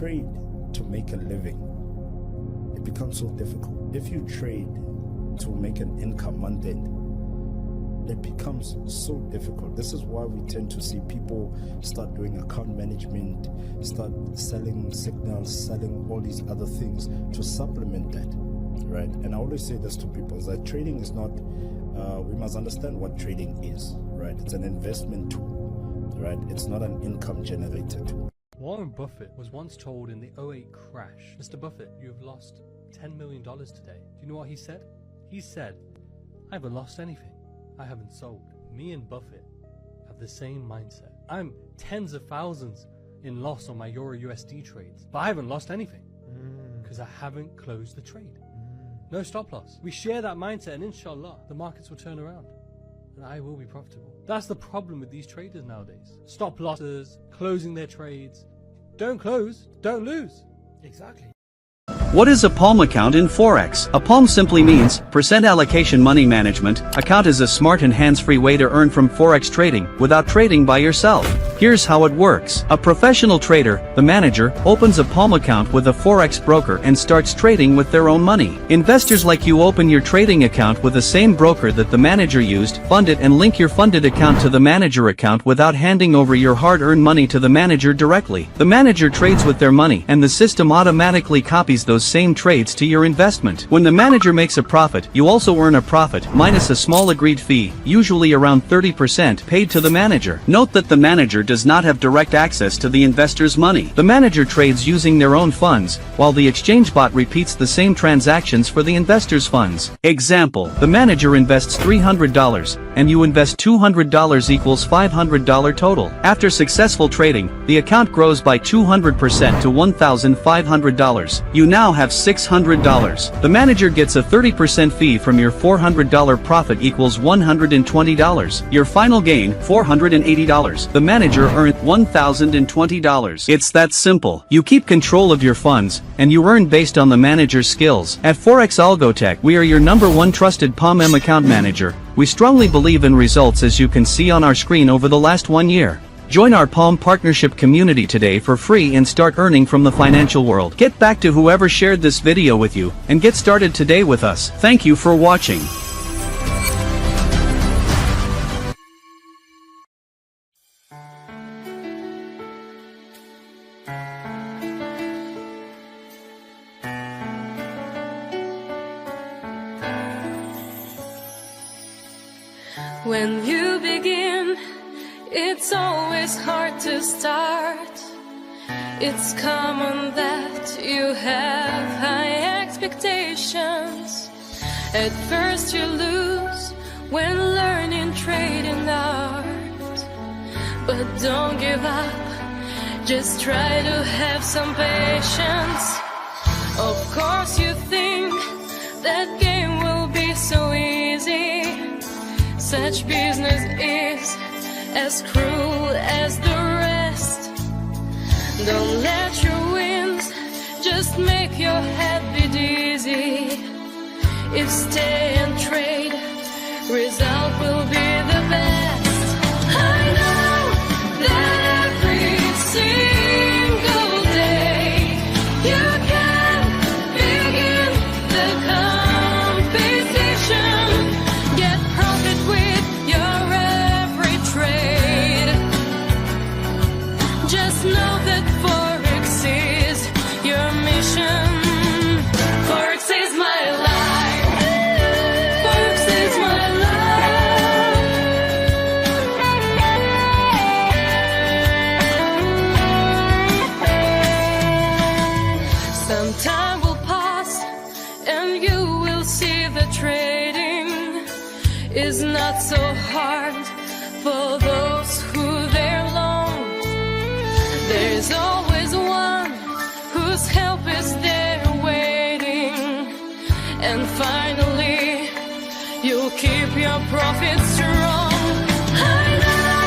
trade to make a living, it becomes so difficult. If you trade to make an income month end, it becomes so difficult. This is why we tend to see people start doing account management, start selling signals, selling all these other things to supplement that, right? And I always say this to people, is that trading is not, we must understand what trading is, right? It's an investment tool, right? It's not an income generator tool. Warren Buffett was once told in the '08 crash, "Mr. Buffett, you've lost $10 million today." Do you know what he said? He said, "I haven't lost anything. I haven't sold." Me and Buffett have the same mindset. I'm tens of thousands in loss on my Euro USD trades, but I haven't lost anything because I haven't closed the trade. No stop loss. We share that mindset, and inshallah, the markets will turn around and I will be profitable. That's the problem with these traders nowadays. Stop losses, closing their trades. Don't close, don't lose. Exactly. What is a Palm account in Forex? A Palm simply means percent allocation money management. Account is a smart and hands-free way to earn from Forex trading without trading by yourself. Here's how it works. A professional trader, the manager, opens a Palm account with a Forex broker and starts trading with their own money. Investors like you open your trading account with the same broker that the manager used, fund it and link your funded account to the manager account without handing over your hard-earned money to the manager directly. The manager trades with their money and the system automatically copies those same trades to your investment. When the manager makes a profit, you also earn a profit, minus a small agreed fee, usually around 30%, paid to the manager. Note that the manager does not have direct access to the investor's money. The manager trades using their own funds, while the exchange bot repeats the same transactions for the investor's funds. Example, the manager invests $300, and you invest $200 equals $500 total. After successful trading, the account grows by 200% to $1,500. You now have $600. The manager gets a 30% fee from your $400 profit equals $120. Your final gain, $480. The manager earned $1,020. It's that simple. You keep control of your funds, and you earn based on the manager's skills. At Forex Algo Tech, we are your #1 trusted Palm account manager. We strongly believe in results, as you can see on our screen over the last 1 year. Join our Palm partnership community today for free and start earning from the financial world. Get back to whoever shared this video with you, and get started today with us. Thank you for watching. When you begin, it's always hard to start. It's common that you have high expectations. At first you lose when learning trading art. But don't give up, just try to have some patience. Of course you think that game will be so easy. Such business is as cruel as the rest. Don't let your wins just make your head be dizzy. If stay and trade, result will be the best. I know that every single day you can begin the competition. Get profit with your every trade. Just know that Forex is your mission. Forex is my life. Forex is my life. Some time will pass and you will see the trading is not so hard for those who they're long. There's always one whose help is there waiting. And finally, you'll keep your profits strong. I know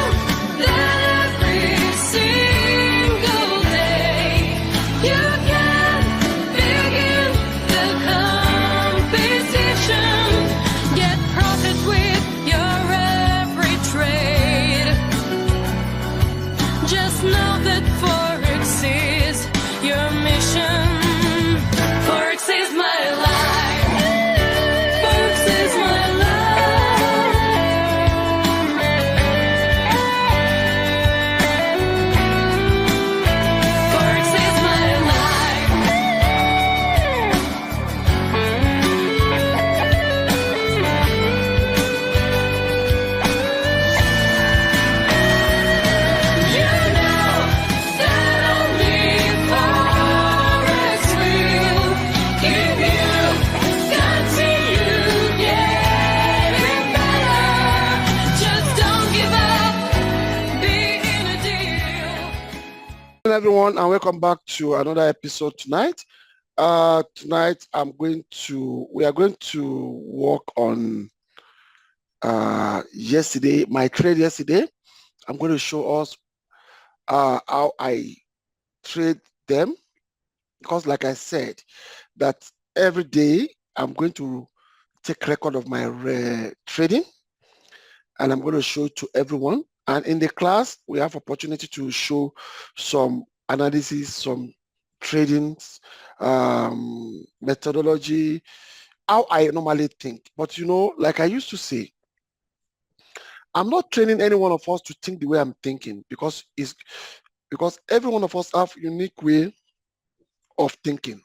that every single day you can begin the competition. Get profit with your every trade. Just know that Forex is your everyone, and welcome back to another episode tonight. Tonight we are going to work on my trade yesterday. I'm going to show us how I trade them, because like I said, that every day I'm going to take record of my trading, and I'm going to show it to everyone. And in the class, we have opportunity to show some analysis, some trading methodology, how I normally think. But like I used to say, I'm not training any one of us to think the way I'm thinking, because every one of us have unique way of thinking.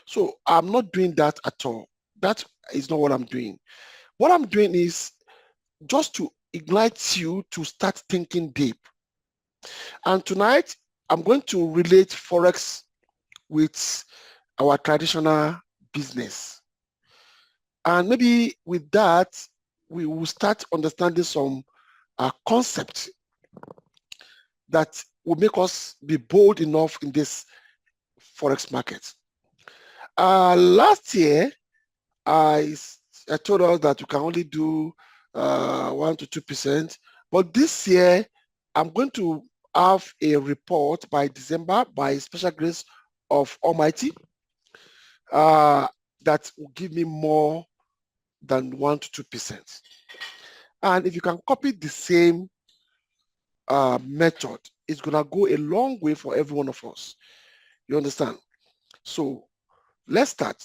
So I'm not doing that at all. That is not what I'm doing. What I'm doing is just to ignite you to start thinking deep. And tonight, I'm going to relate Forex with our traditional business. And maybe with that, we will start understanding some concepts that will make us be bold enough in this Forex market. Last year, I told us that we can only do 1 to 2%. But this year, I'm going to have a report by December, by special grace of Almighty, that will give me more than 1 to 2%. And if you can copy the same method, it's going to go a long way for every one of us. You understand? So let's start.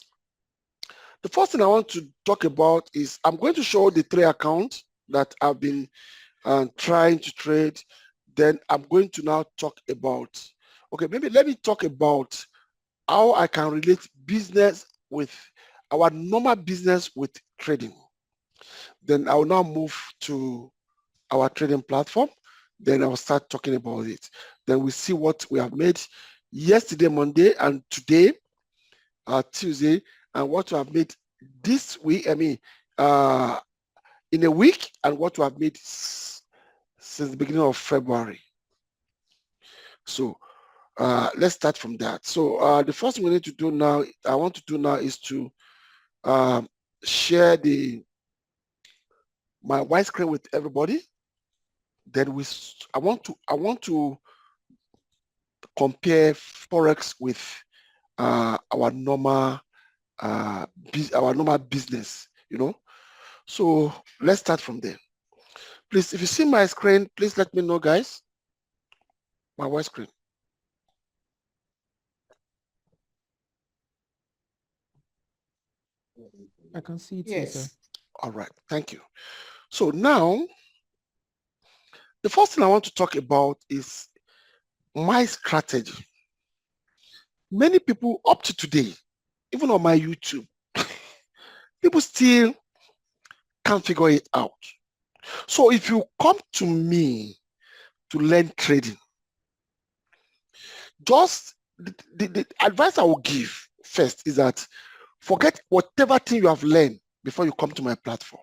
The first thing I want to talk about is I'm going to show the 3 accounts that I've been trying to trade. Then I'm going to now talk about, maybe let me talk about how I can relate business with our normal business with trading. Then I will now move to our trading platform. Then I'll start talking about it. Then we see what we have made yesterday, Monday, and today, Tuesday, and what we have made this week, in a week, and what we have made since the beginning of February. So let's start from that. So the first thing we need to do now, I want to do now, is to share my white screen with everybody. Then I want to compare Forex with our normal business, So let's start from there. Please, if you see my screen, please let me know, guys. My white screen. I can see it, Yes. sir. All right, thank you. So now, the first thing I want to talk about is my strategy. Many people up to today, even on my YouTube, people still can't figure it out. So if you come to me to learn trading, just the advice I will give first is that forget whatever thing you have learned before you come to my platform.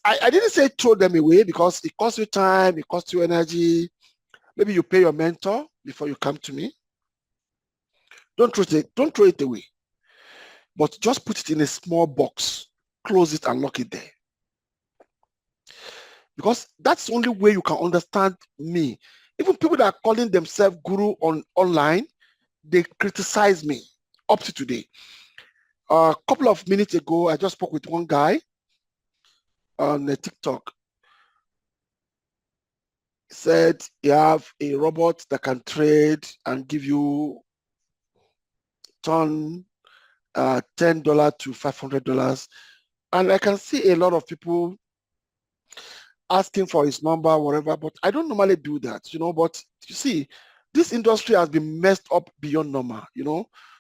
I didn't say throw them away, because it costs you time, it costs you energy. Maybe you pay your mentor before you come to me. Don't throw it away. But just put it in a small box, close it and lock it there. Because that's the only way you can understand me. Even people that are calling themselves guru online, they criticize me up to today. A couple of minutes ago, I just spoke with one guy on TikTok. He said you have a robot that can trade and give you $10 to $500. And I can see a lot of people asking for his number, whatever, but I don't normally do that, but you see, this industry has been messed up beyond normal,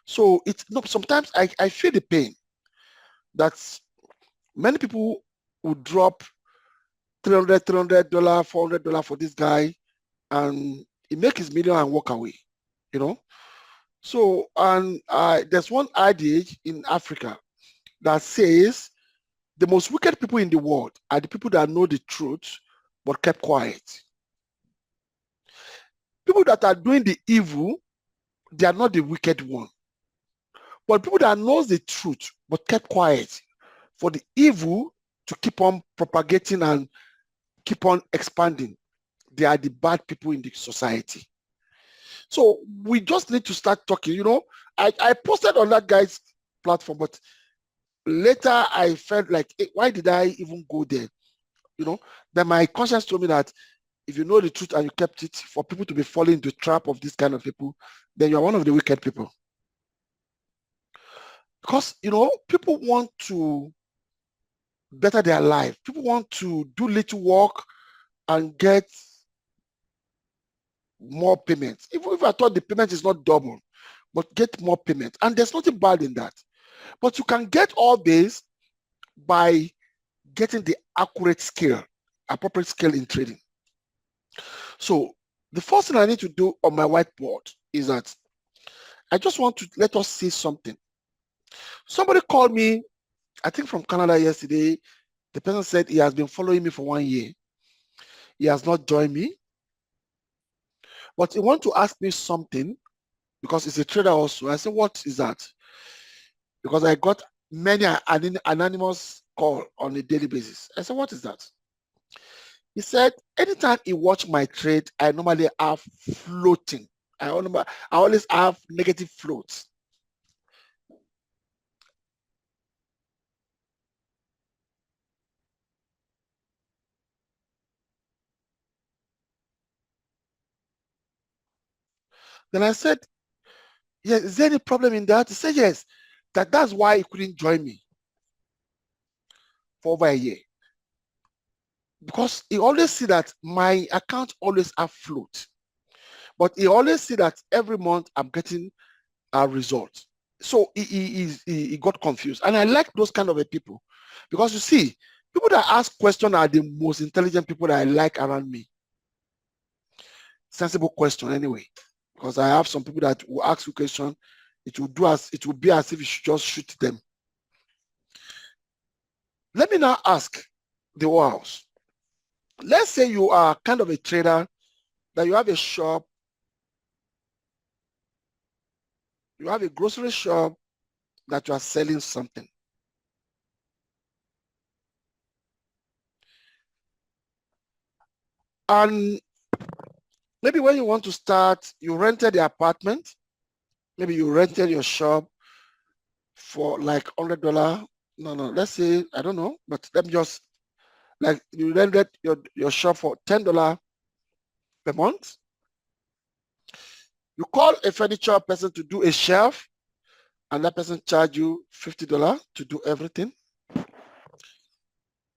so sometimes I feel the pain that many people would drop $300, $400 for this guy, and he make his million and walk away, So, and there's one adage in Africa that says the most wicked people in the world are the people that know the truth but kept quiet. people that are doing the evil, they are not the wicked one. But people that knows the truth but kept quiet for the evil to keep on propagating and keep on expanding, they are the bad people in the society. So we just need to start talking. You know, I posted on that guy's platform, but later I felt like, hey, why did I even go there? You know, then my conscience told me that if you know the truth and you kept it, for people to be falling into the trap of this kind of people, then you're one of the wicked people. Because, you know, people want to better their life. People want to do little work and get more payments. Even if I thought the payment is not double, but get more payment. And there's nothing bad in that. But you can get all this by getting the accurate scale, appropriate scale in trading. So the first thing I need to do on my whiteboard is that I just want to let us see something. Somebody called me, I think from Canada yesterday. The person said he has been following me for 1 year. He has not joined me, but he wants to ask me something because he's a trader also. I said, what is that? Because I got many anonymous call on a daily basis. I said, what is that? He said, anytime he watch my trade, I normally have floating. I always have negative floats. Then I said, yes, is there any problem in that? He said, yes, that's why he couldn't join me for over a year. Because he always see that my account always have float. But he always see that every month I'm getting a result. So he got confused. And I like those kind of people. Because you see, people that ask questions are the most intelligent people that I like around me. Sensible question anyway. Because I have some people that will ask you question, it will be as if you should just shoot them. Let me now ask the whole house. Let's say you are kind of a trader, that you have a shop, you have a grocery shop that you are selling something. And maybe when you want to start, you rented the apartment, maybe you rented your shop for like $100. No, let's say, I don't know, but let me just, like you rented your shop for $10 per month. You call a furniture person to do a shelf, and that person charge you $50 to do everything.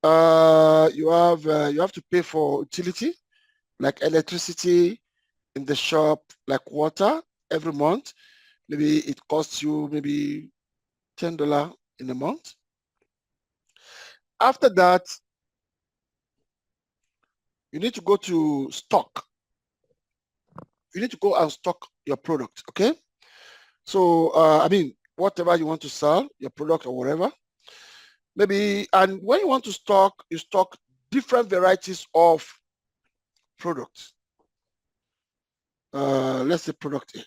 You have to pay for utility, like electricity in the shop, like water every month. Maybe it costs you maybe $10 in a month. After that, you need to go to stock. You need to go and stock your product, okay? So, I mean, whatever you want to sell, your product or whatever. Maybe, and when you want to stock, you stock different varieties of products. Let's say product A.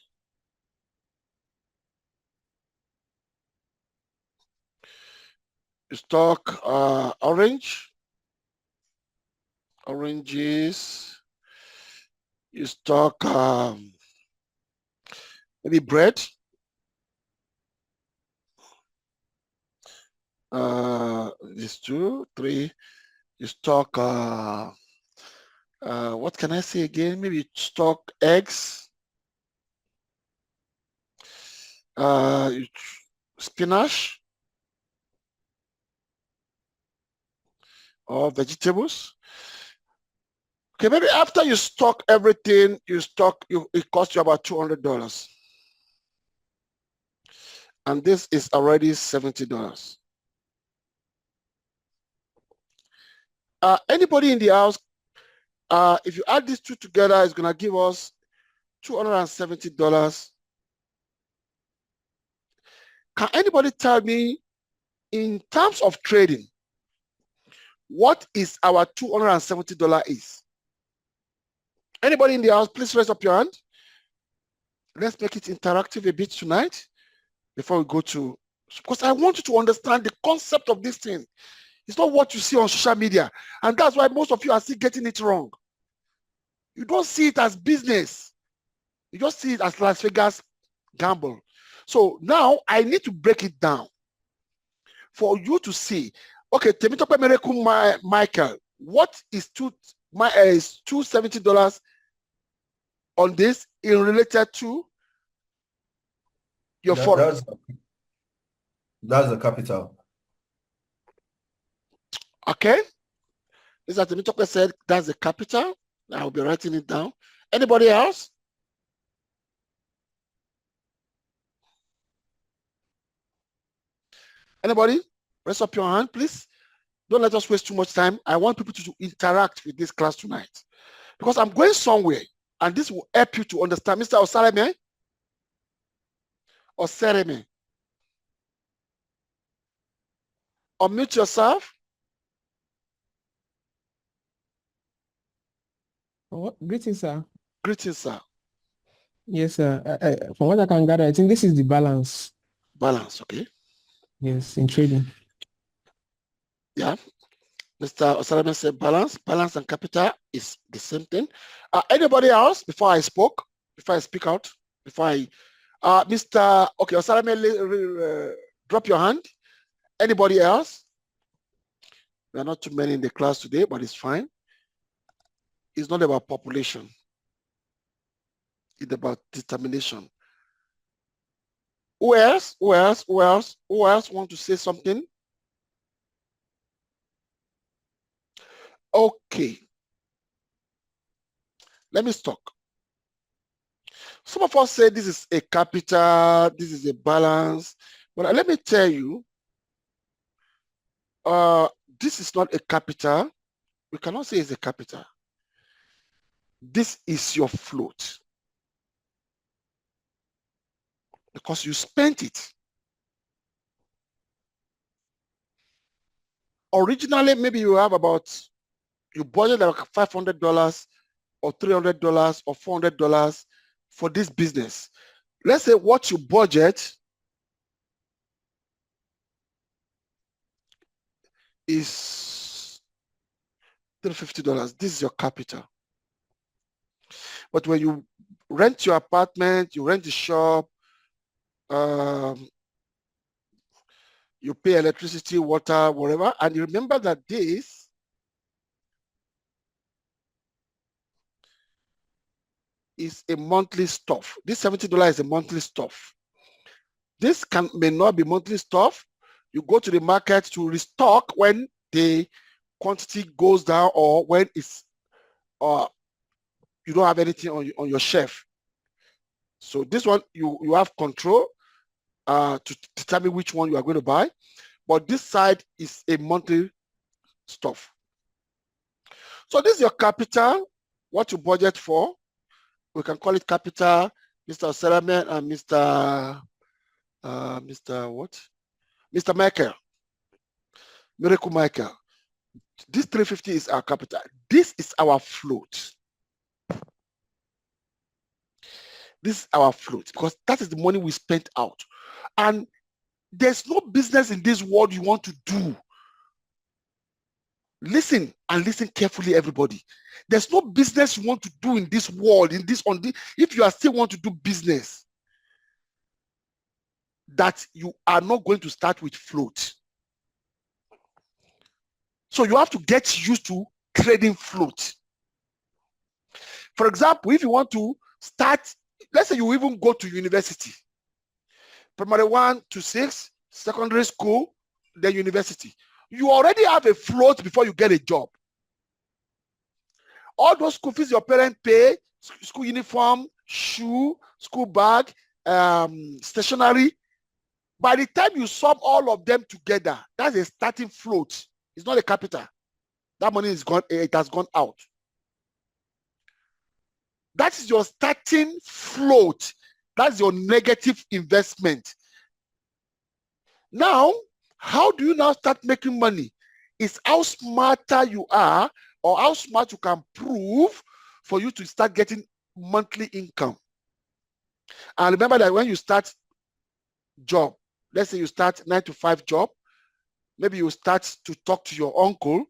You stock oranges. You stock maybe bread. This 2, 3. You stock what can I say again? Maybe you stock eggs. Spinach or vegetables. Okay, maybe after you stock everything, it costs you about $200. And this is already $70. Anybody in the house, if you add these two together, it's gonna give us $270. Can anybody tell me, in terms of trading, what is our $270 is? Anybody in the house, please raise up your hand. Let's make it interactive a bit tonight before we go to, because I want you to understand the concept of this thing. It's not what you see on social media. And that's why most of you are still getting it wrong. You don't see it as business. You just see it as Las Vegas gamble. So now I need to break it down for you to see. Okay, Temitope Miracle Michael, what is $270 on this in related to your forex? That's the capital. Okay. This is Temitope said that's the capital. I'll be writing it down. Anybody else? Anybody? Raise up your hand, please. Don't let us waste too much time. I want people to interact with this class tonight because I'm going somewhere and this will help you to understand. Mr. Osaleme? Osereme? Unmute yourself. Greetings, sir. Greetings, sir. Yes, sir. From what I can gather, I think this is the balance. Balance, okay. Yes, in trading. Yeah. Mr. Osaleme said balance. Balance and capital is the same thing. Anybody else before I speak out, Mr. Okay, Osaleme, drop your hand. Anybody else? There are not too many in the class today, but it's fine. It's not about population. It's about determination. Who else? Who else? Who else? Who else want to say something? Okay. Let me talk. Some of us say this is a capital, this is a balance. But let me tell you, this is not a capital. We cannot say it's a capital. This is your float. Because you spent it. Originally, maybe you have you budget like $500 or $300 or $400 for this business. Let's say what you budget is $350. This is your capital. But when you rent your apartment, you rent the shop, you pay electricity, water, whatever, and you remember that this is a monthly stuff. This $70 is a monthly stuff. This may not be monthly stuff. You go to the market to restock when the quantity goes down or when it's you don't have anything on your shelf. So this one, you have control to determine which one you are going to buy. But this side is a monthly stuff. So this is your capital, what you budget for. We can call it capital, Mr. Seraman and Mr. Michael, Miracle Michael. This 350 is our capital. This is our float. This is our float because that is the money we spent out. And there's no business in this world you want to do. Listen and listen carefully, everybody. There's no business you want to do in this world, if you are still want to do business, that you are not going to start with float. So you have to get used to trading float. For example, if you want to start, let's say you even go to university, primary 1 to 6, secondary school, then university. You already have a float before you get a job. All those school fees your parents pay, school uniform, shoe, school bag, stationery. By the time you sum all of them together, that's a starting float. It's not a capital. That money is gone, it has gone out. That is your starting float. That's your negative investment. Now, how do you now start making money? It's how smarter you are or how smart you can prove for you to start getting monthly income. And remember that when you start job, let's say you start 9 to 5 job, maybe you start to talk to your uncle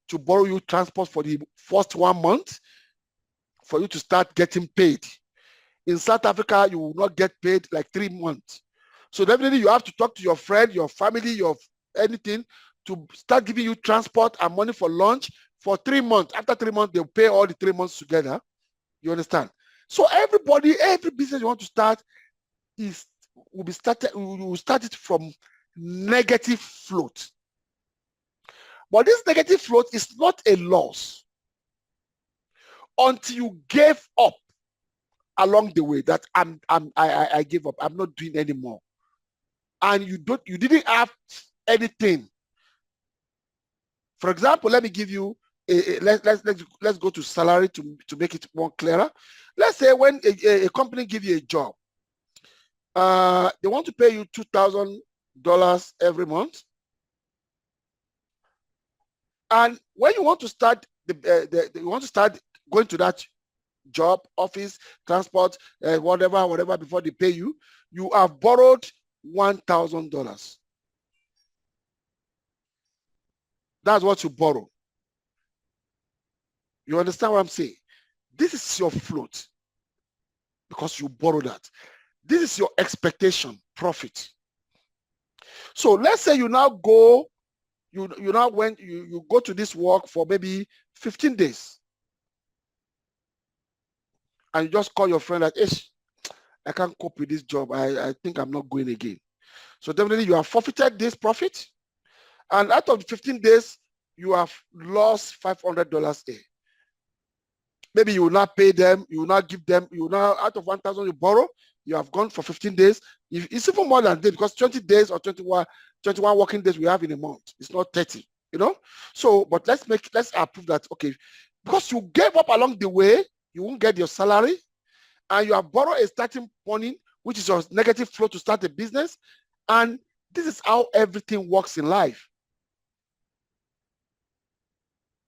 to borrow you transport for the first 1 month for you to start getting paid. In South Africa, you will not get paid like 3 months. So definitely you have to talk to your friend, your family, your anything to start giving you transport and money for lunch for 3 months. After 3 months, they'll pay all the 3 months together. You understand? So everybody, every business you want to start will start it from negative float. But this negative float is not a loss until you gave up along the way that I gave up. I'm not doing anymore. And you didn't have anything. For example, let me give you let's go to salary to make it more clearer. Let's say when a company gives you a job, they want to pay you $2,000 every month. And when you want to start you want to start going to that job, office, transport, whatever before they pay you, you have borrowed $1,000. That's what you borrow. You understand what I'm saying? This is your float because you borrow that. This is your expectation, profit. So let's say you now go, you go to this work for maybe 15 days. And you just call your friend like, Ish, I can't cope with this job. I think I'm not going again. So definitely you have forfeited this profit. And out of the 15 days, you have lost $500 a. Maybe you will not pay them, you will not give them, you will not, out of 1,000 you borrow, you have gone for 15 days. It's even more than that because 20 days or 21 working days we have in a month. It's not 30, you know? So, but let's approve that, okay, because you gave up along the way, you won't get your salary, and you have borrowed a starting money, which is your negative flow to start a business. And this is how everything works in life.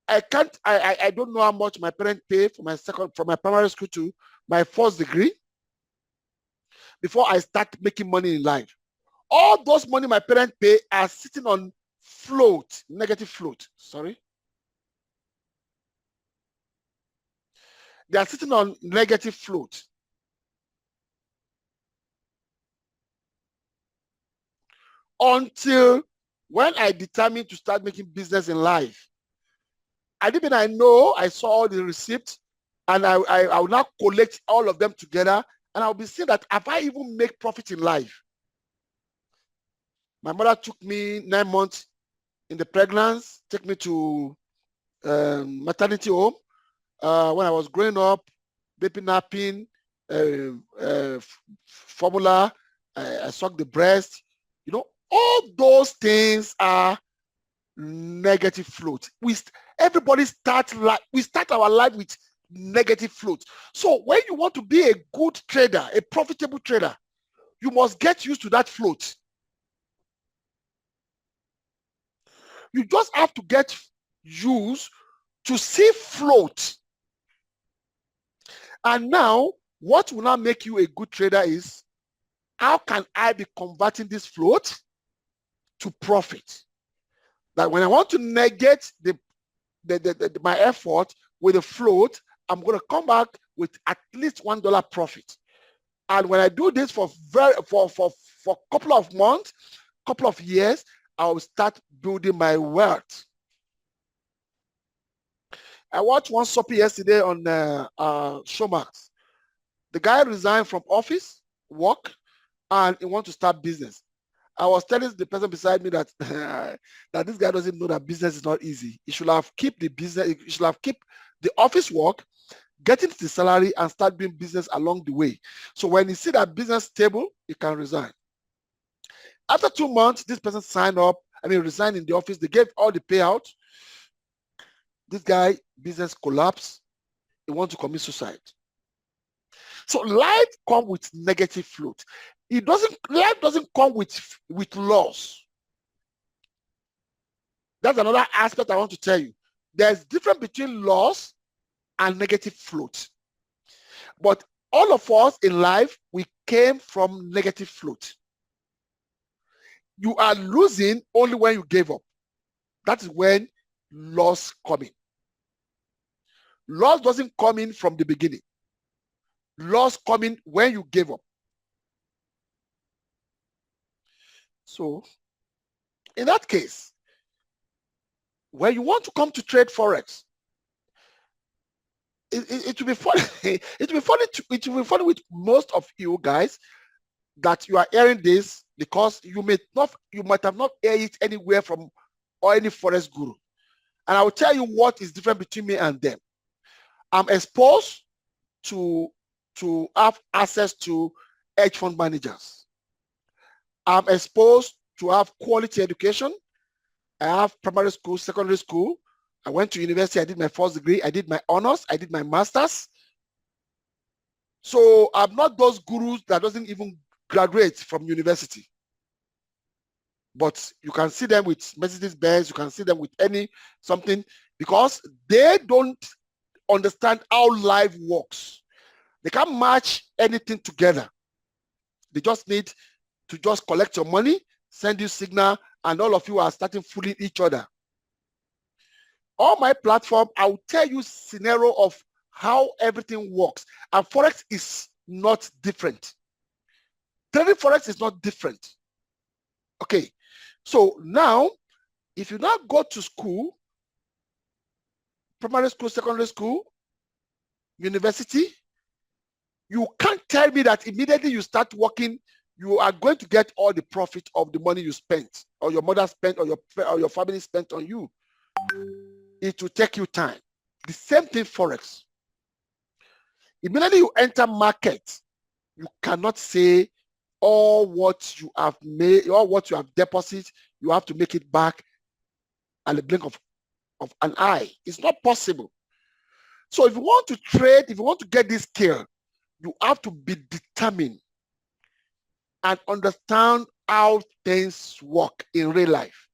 I don't know how much my parents pay from my primary school to my first degree before I start making money in life. All those money my parents pay are sitting on float, negative float, sorry. They are sitting on negative float. Until when I determined to start making business in life. I saw all the receipts, and I will now collect all of them together, and I'll be seeing that if I even make profit in life. My mother took me 9 months in the pregnancy, took me to maternity home. When I was growing up, baby napping, formula, I sucked the breast. You know, all those things are negative float. Everybody we start our life with negative float. So when you want to be a good trader, a profitable trader, you must get used to that float. You just have to get used to see float. And now, what will now make you a good trader is, how can I be converting this float to profit? That when I want to negate my effort with a float, I'm going to come back with at least $1 profit. And when I do this for a couple of months, couple of years, I will start building my wealth. I watched one soapy yesterday on Showmax. The guy resigned from office, work, and he wants to start business. I was telling the person beside me that that this guy doesn't know that business is not easy. He should have kept the business. He should have kept the office work, getting the salary, and start doing business along the way. So when he see that business stable, he can resign. After 2 months, this person resigned in the office. They gave all the payout. This guy, business collapsed. He wants to commit suicide. So life comes with negative float. Life doesn't come with loss. That's another aspect I want to tell you. There's difference between loss and negative float. But all of us in life, we came from negative float. You are losing only when you gave up. That is when loss coming. Loss doesn't come in from the beginning. Loss coming when you gave up. So, in that case, when you want to come to trade Forex, it will be funny. It will be funny. It will be funny with most of you guys that you are hearing this because you might have not heard it anywhere from or any Forex guru. And I will tell you what is different between me and them. I'm exposed to have access to hedge fund managers. I'm exposed to have quality education. I have primary school, secondary school. I went to university. I did my first degree. I did my honors. I did my master's. So I'm not those gurus that doesn't even graduate from university. But you can see them with Mercedes-Benz. You can see them with something because they don't understand how life works. They can't match anything together. They just need to just collect your money, send you signal, and all of you are starting fooling each other. On my platform, I will tell you scenario of how everything works. And Forex is not different. Trading Forex is not different. Okay. So now, if you now go to school, primary school, secondary school, university, you can't tell me that immediately you start working, you are going to get all the profit of the money you spent, or your mother spent, or your family spent on you. It will take you time. The same thing Forex. Immediately you enter market, you cannot say all what you have made, or what you have deposited, you have to make it back at the blink of an eye. It's not possible. So if you want to trade, if you want to get this skill, you have to be determined and understand how things work in real life.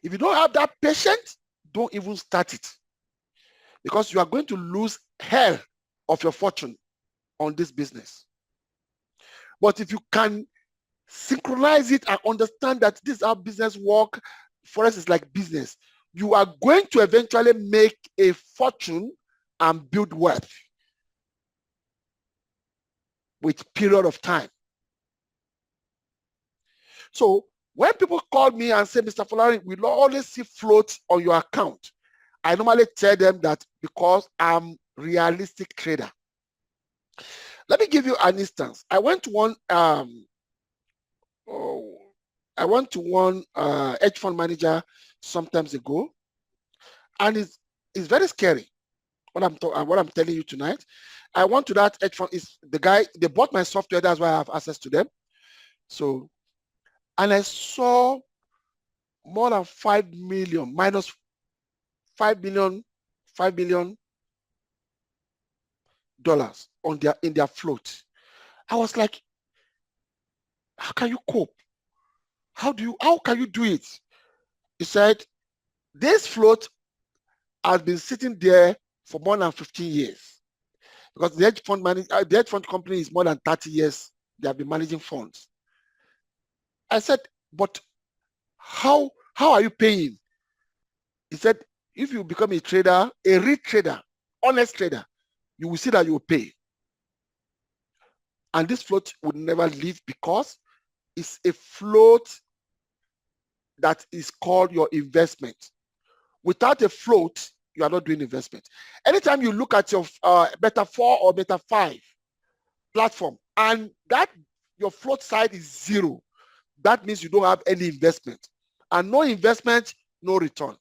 If you don't have that patience, don't even start it, because you are going to lose hell of your fortune on this business. But if you can synchronize it and understand that this is how business work, Forex is like business, you are going to eventually make a fortune and build wealth with period of time. So when people call me and say, Mr. Fulani, we always see floats on your account, I normally tell them that because I'm realistic trader. Let me give you an instance. I went to one hedge fund manager sometimes ago, and it's very scary. What I'm telling you tonight. I went to that hedge fund. Is the guy, they bought my software, that's why I have access to them. So, and I saw more than 5 million minus 5 million dollars in their float. I was like, how can you cope? How can you do it? He said, this float has been sitting there for more than 15 years. Because the hedge fund company is more than 30 years. They have been managing funds. I said, but how are you paying? He said, if you become a trader, a real trader, honest trader, you will see that you will pay. And this float would never leave because it's a float that is called your investment. Without a float, you are not doing investment. Anytime you look at your Beta 4 or Beta 5 platform and that your float side is zero, that means you don't have any investment. And no investment, no return.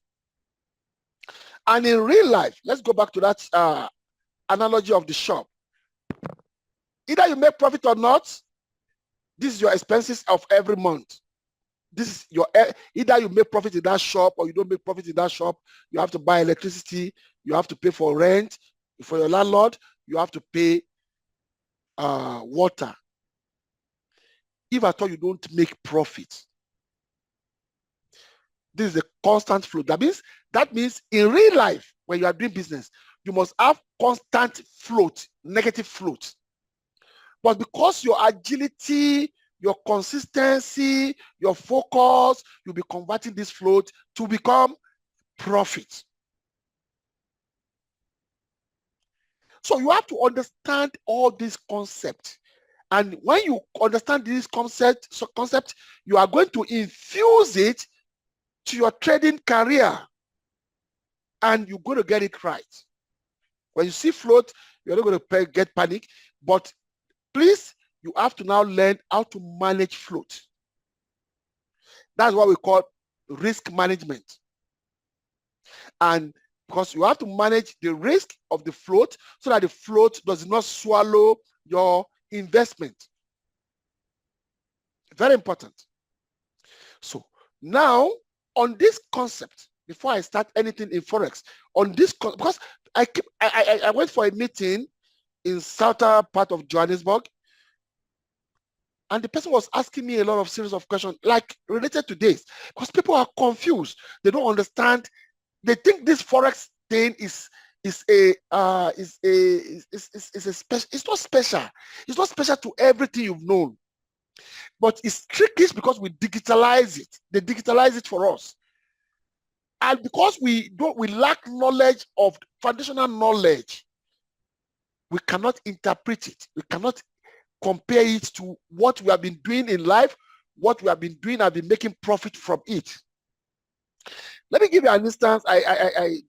And in real life, let's go back to that analogy of the shop. Either you make profit or not, this is your expenses of every month. This is your, either you make profit in that shop or you don't make profit in that shop. You have to buy electricity, you have to pay for rent, for your landlord, you have to pay water. If at all you don't make profit, this is a constant flow. That means in real life, when you are doing business, you must have constant float, negative float. But because your agility, your consistency, your focus, you'll be converting this float to become profit. So you have to understand all these concepts. And when you understand this concept, you are going to infuse it to your trading career. And you're going to get it right. When you see float, you're not going to get panic. But please, you have to now learn how to manage float. That's what we call risk management. And because you have to manage the risk of the float so that the float does not swallow your investment. Very important. So now on this concept, before I start anything in Forex, on this, because I went for a meeting in southern part of Johannesburg, and the person was asking me a lot of series of questions like related to this, because people are confused. They don't understand. They think this Forex thing is a special. It's not special. It's not special to everything you've known, but it's tricky because we digitalize it. They digitalize it for us, and because we lack knowledge of foundational knowledge, we cannot interpret it. We cannot compare it to what we have been doing in life, what we have been doing and been making profit from it. Let me give you an instance.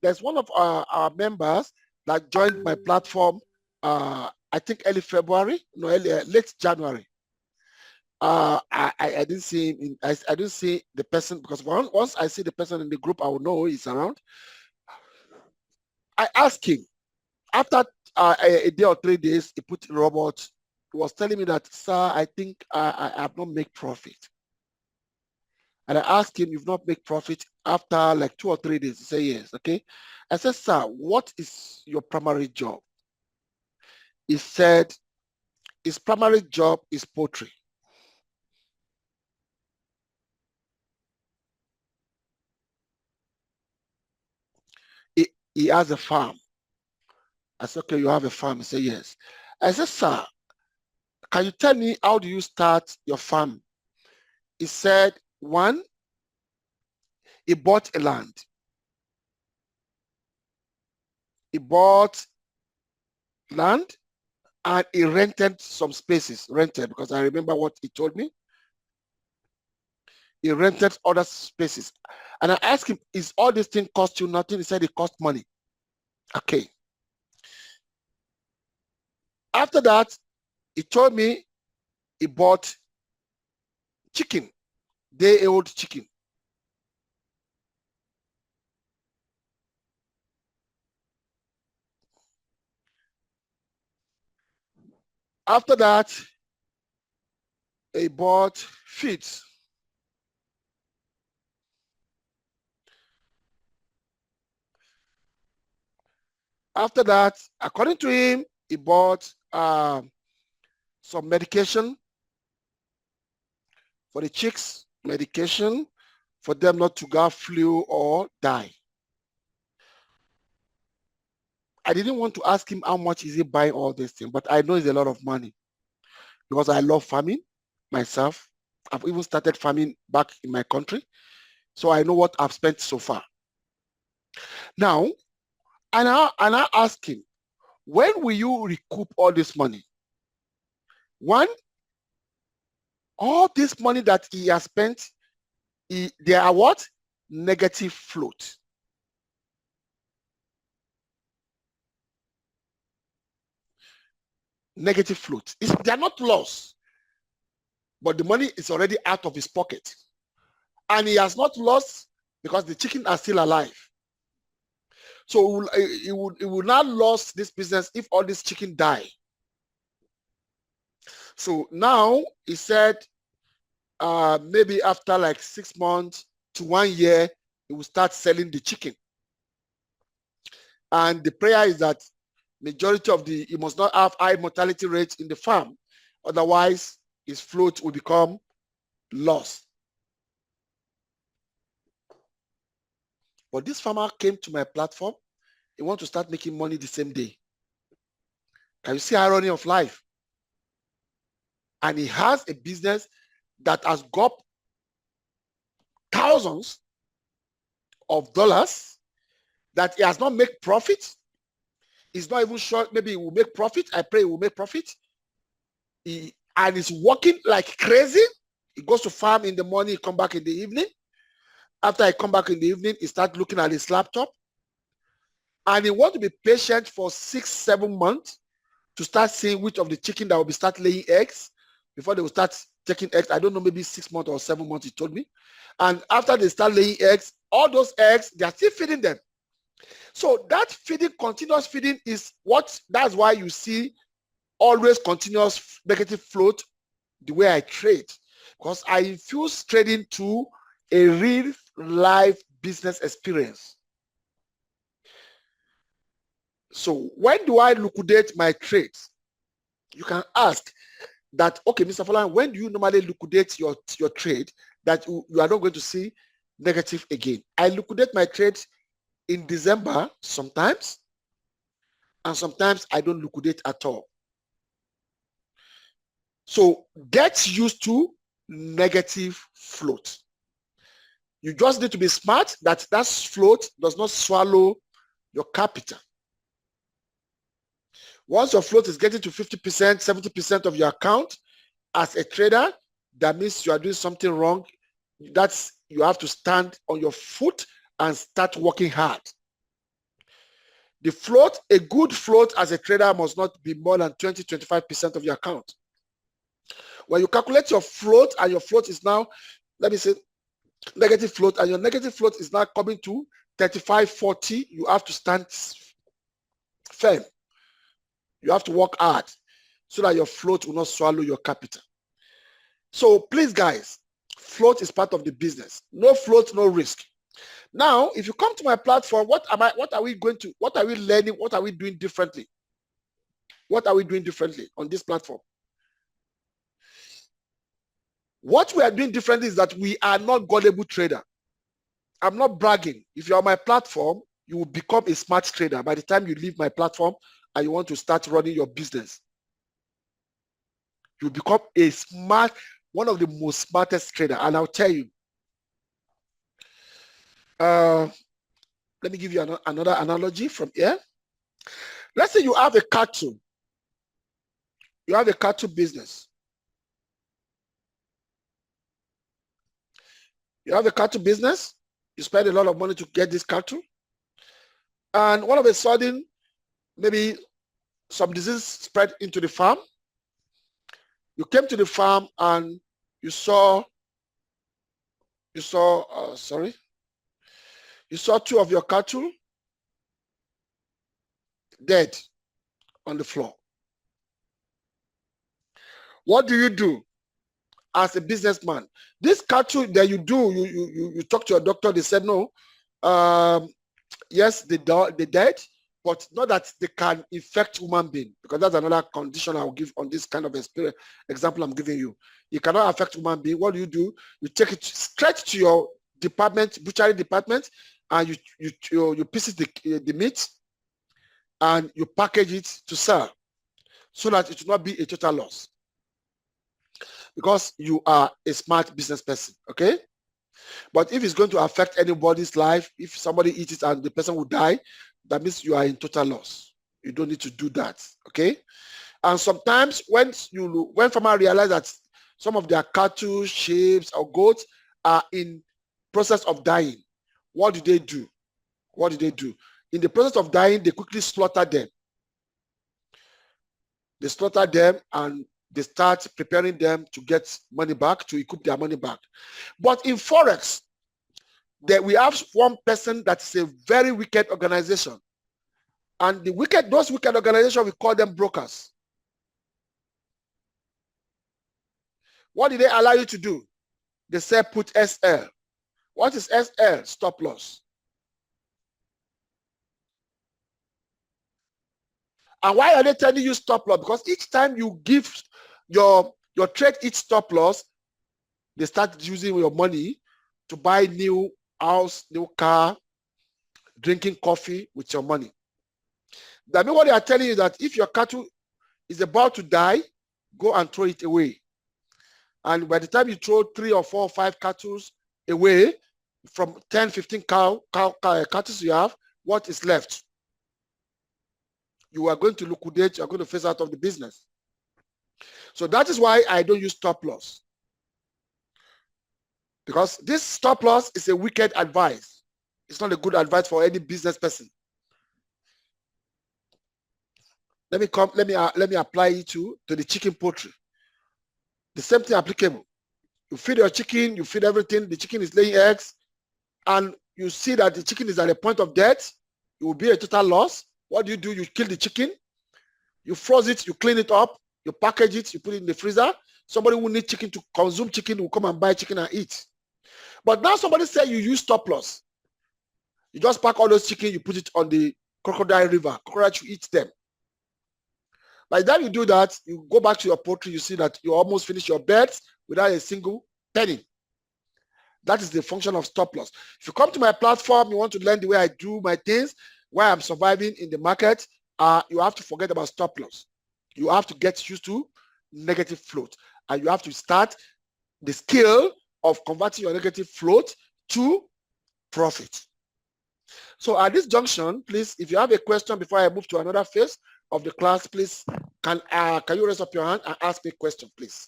There's one of our members that joined my platform, I think early February, no, late January. I didn't see him I didn't see the person, because once I see the person in the group, I will know he's around. I asked him, after a day or 3 days, he put robot. He was telling me that, sir, I think I have not made profit. And I asked him, you've not made profit after like 2 or 3 days? He said, yes. Okay. I said, sir, what is your primary job? He said, his primary job is poultry. He has a farm. I said, okay, you have a farm? He said, yes. I said, sir, can you tell me, how do you start your farm? He said, one, he bought a land. He bought land and he rented some spaces, because I remember what he told me. He rented other spaces. And I asked him, is all this thing cost you nothing? He said it cost money. Okay. After that, he told me he bought chicken, day-old chicken. After that, he bought feeds. After that, according to him, he bought some medication for the chicks, medication for them not to get flu or die. I didn't want to ask him how much is he buying all this thing, but I know it's a lot of money because I love farming myself. I've even started farming back in my country. So I know what I've spent so far. Now, and I ask him, when will you recoup all this money? One, all this money that he has spent, they are what? Negative float. Negative float. They are not lost, but the money is already out of his pocket. And he has not lost because the chicken are still alive. So he will not lose this business if all this chicken die. So now he said maybe after like 6 months to 1 year, he will start selling the chicken. And the prayer is that majority of he must not have high mortality rates in the farm. Otherwise, his float will become lost. But this farmer came to my platform he wants to start making money the same day. Can you see irony of life? And he has a business that has got thousands of dollars that he has not made profit. He's not even sure maybe he will make profit. I pray he will make profit. And he's working like crazy. He goes to farm in the morning, he come back in the evening. After I come back in the evening, he starts looking at his laptop. And he wants to be patient for 6-7 months to start seeing which of the chicken that will be start laying eggs before they will start taking eggs. I don't know, maybe 6 months or 7 months, he told me. And after they start laying eggs, all those eggs, they are still feeding them. So that feeding, continuous feeding that's why you see always continuous negative float the way I trade. Because I infuse trading to a real life business experience. So when do I liquidate my trades? You can ask that, okay, Mr. Falan, when do you normally liquidate your trade that you are not going to see negative again? I liquidate my trades in December sometimes, and sometimes I don't liquidate at all. So get used to negative float. You just need to be smart that float does not swallow your capital. Once your float is getting to 50%, 70% of your account, as a trader, that means you are doing something wrong. You have to stand on your foot and start working hard. The float, a good float as a trader must not be more than 20-25% of your account. When you calculate your float and your float is now, let me say, negative float, and your negative float is now coming to 35-40, you have to stand firm. You have to work hard so that your float will not swallow your capital. So please, guys, float is part of the business. No float, no risk. Now, if you come to my platform, what are we learning? What are we doing differently? What are we doing differently on this platform? What we are doing differently is that we are not gullible trader. I'm not bragging. If you're on my platform, you will become a smart trader by the time you leave my platform and you want to start running your business. You become one of the most smartest trader. And I'll tell you, let me give you another analogy from here. Let's say you have a cattle. You have a cattle business. You have a cattle business. You spend a lot of money to get this cattle. And all of a sudden, maybe some disease spread into the farm. You came to the farm and you saw 2 of your cattle dead on the floor. What do you do as a businessman? This cattle that you talk to your doctor, they said no. Yes, they dead, but not that they can infect human being, because that's another condition I'll give on this kind of example I'm giving you. You cannot affect human being. What do? You take it straight to your department, butchery department, and you pieces the meat and you package it to sell so that it will not be a total loss, because you are a smart business person, okay? But if it's going to affect anybody's life, if somebody eats it and the person will die, that means you are in total loss. You don't need to do that, okay? And sometimes when farmers realize that some of their cattle, sheep, or goats are in process of dying, what do they do? What do they do? In the process of dying, they quickly slaughter them. They slaughter them and they start preparing them to get money back, to recoup their money back. But in Forex, we have one person that's a very wicked organization. And those wicked organizations, we call them brokers. What did they allow you to do? They say put SL. What is SL? Stop loss. And why are they telling you stop loss? Because each time you give your trade each stop loss, they start using your money to buy new house, new car, drinking coffee with your money. That means what they are telling you that if your cattle is about to die, go and throw it away. And by the time you throw 3 or 4 or 5 cattle away from 10, 15 cattle you have, what is left? You are going to liquidate, you are going to phase out of the business. So that is why I don't use stop loss. Because this stop loss is a wicked advice. It's not a good advice for any business person. Let me apply it to the chicken poultry. The same thing applicable. You feed your chicken, you feed everything, the chicken is laying eggs, and you see that the chicken is at a point of death, it will be a total loss. What do? You kill the chicken, you froze it, you clean it up, you package it, you put it in the freezer. Somebody who needs chicken to consume chicken will come and buy chicken and eat. But now somebody said you use stop loss. You just pack all those chicken, you put it on the crocodile river. Crocodile should eat them. By the time you do that, you go back to your poultry, you see that you almost finish your beds without a single penny. That is the function of stop loss. If you come to my platform, you want to learn the way I do my things, why I'm surviving in the market, you have to forget about stop loss. You have to get used to negative float. And you have to start the skill of converting your negative float to profit. So at this junction, please, if you have a question before I move to another phase of the class, please, can you raise up your hand and ask me a question, please?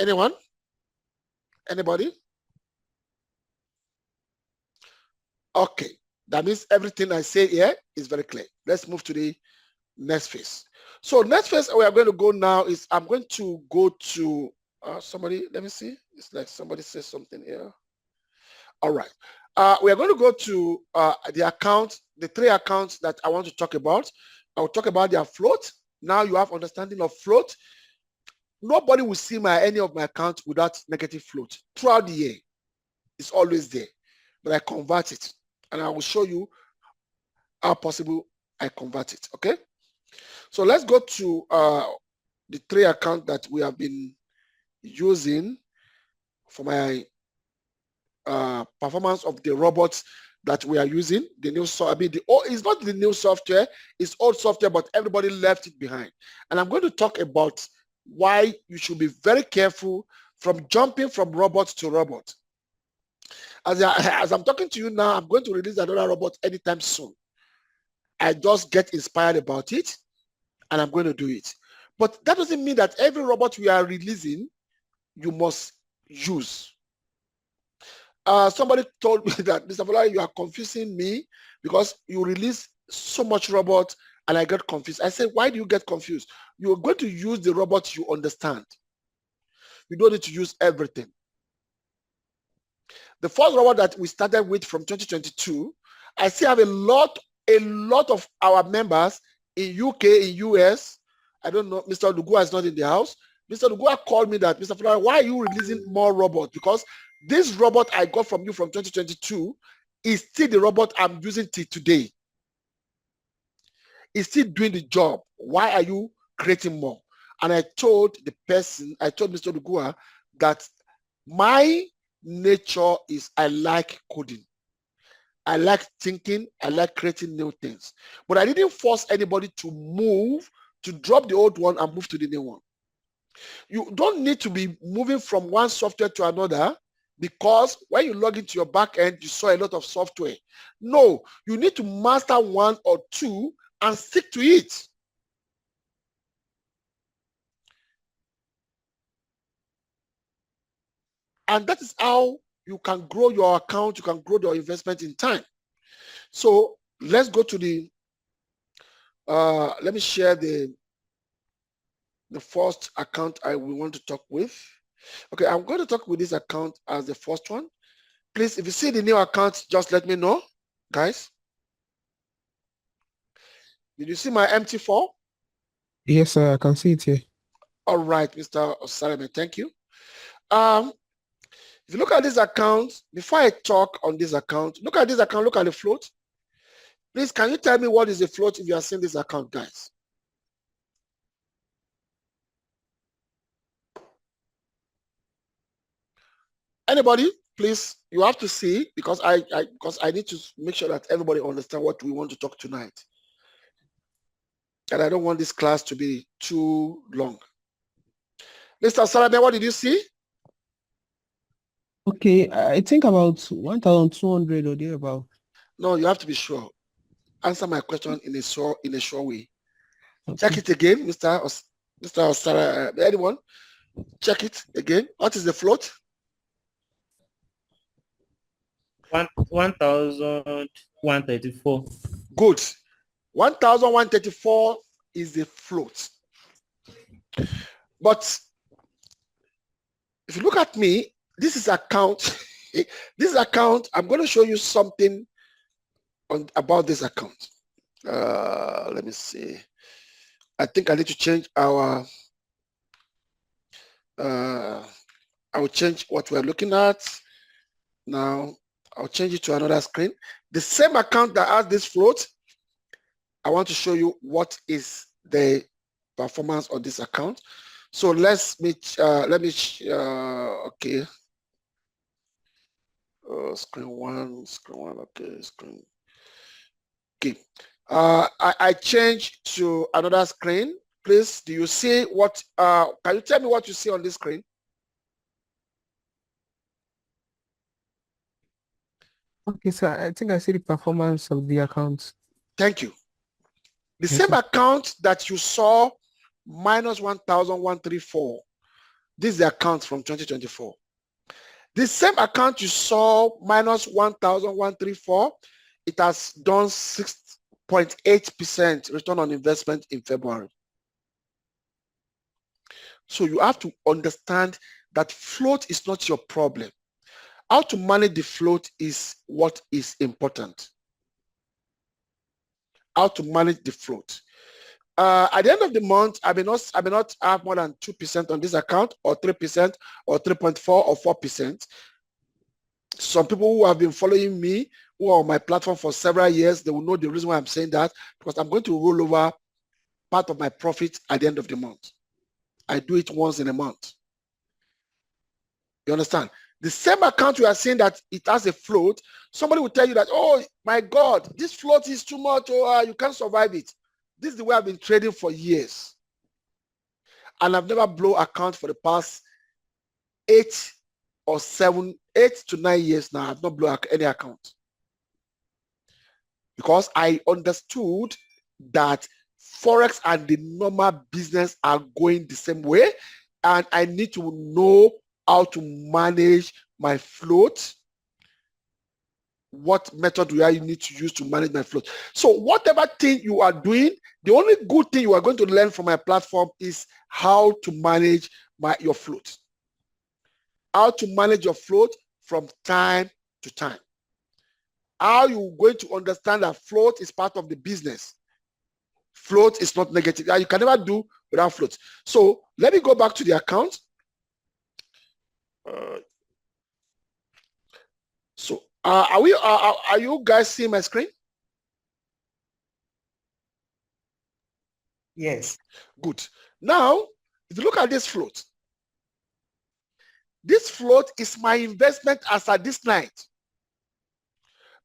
Anyone? Anybody? Okay, that means everything I say here is very clear. Let's move to the next phase. So next phase we are going to go now is I'm going to go to somebody. Let me see. It's like somebody says something here. All right. We are going to go to the account, the 3 accounts that I want to talk about. I will talk about their float. Now you have understanding of float. Nobody will see any of my accounts without negative float. Throughout the year, it's always there. But I convert it. And I will show you how possible I convert it. Okay? So let's go to the 3 accounts that we have been using for my performance of the robots that we are using. The new software, it's not the new software, it's old software, but everybody left it behind. And I'm going to talk about why you should be very careful from jumping from robot to robot. As I'm talking to you now, I'm going to release another robot anytime soon. I just get inspired about it and I'm going to do it. But that doesn't mean that every robot we are releasing, you must use. Somebody told me that, Mr. Bola, you are confusing me because you release so much robot and I get confused. I said, why do you get confused? You're going to use the robot you understand. You don't need to use everything. The first robot that we started with from 2022, I still have a lot of our members in UK, in US. I don't know, Mr. Lugua is not in the house. Mr. Lugua called me that, Mr. Flora, why are you releasing more robots? Because this robot I got from you from 2022 is still the robot I'm using till today. It's still doing the job. Why are you creating more? And I told the person, I told Mr. Lugua that my nature is I like coding. I like thinking. I like creating new things. But I didn't force anybody to move, to drop the old one and move to the new one. You don't need to be moving from one software to another because when you log into your back end, you saw a lot of software. No, you need to master 1 or 2 and stick to it. And that is how you can grow your account, you can grow your investment in time. So let's go to the, let me share the first account we want to talk with. Okay, I'm going to talk with this account as the first one. Please, if you see the new account, just let me know, guys. Did you see my MT4? Yes, sir, I can see it here. All right, Mr. Osaleme, thank you. If you look at this account, before I talk on this account, look at this account, look at the float. Please, can you tell me what is the float if you are seeing this account, guys? Anybody? please, you have to see, because I need to make sure that everybody understand what we want to talk tonight. And I don't want this class to be too long. Mr. Salame, what did you see? Okay, I think about 1,200 or thereabout. No, you have to be sure. Answer my question in a sure way. Okay. Check it again, Mr. Osara. Anyone? Check it again. What is the float? 1,134. Good. 1,134 is the float. But if you look at me, this is account. This account, I'm going to show you something about this account. Let me see. I think I need to change our. I will change what we're looking at. Now, I'll change it to another screen. The same account that has this float, I want to show you what is the performance of this account. So okay. Screen one, okay, screen. Okay. I changed to another screen. Please, do you see what, can you tell me what you see on this screen? Okay, so I think I see the performance of the account. Thank you. The same account that you saw minus 1,134. This is the account from 2024. The same account you saw minus 1,134, it has done 6.8% return on investment in February. So you have to understand that float is not your problem. How to manage the float is what is important. How to manage the float. At the end of the month, I may not have more than 2% on this account, or 3%, or 3.4, or 4%. Some people who have been following me, who are on my platform for several years, they will know the reason why I'm saying that, because I'm going to roll over part of my profit at the end of the month. I do it once in a month. You understand? The same account you are saying that it has a float, somebody will tell you that, oh my God, this float is too much, or you can't survive it. This is the way I've been trading for years. And I've never blown account for the past 8 to 9 years now. I've not blown any account. Because I understood that Forex and the normal business are going the same way. And I need to know how to manage my float. What method do I need to use to manage my float? So whatever thing you are doing, the only good thing you are going to learn from my platform is how to manage your float. How to manage your float from time to time. How you're going to understand that float is part of the business. Float is not negative. You can never do without float. So let me go back to the account. Are you guys seeing my screen? Yes. Good. Now, if you look at this float is my investment as at this night.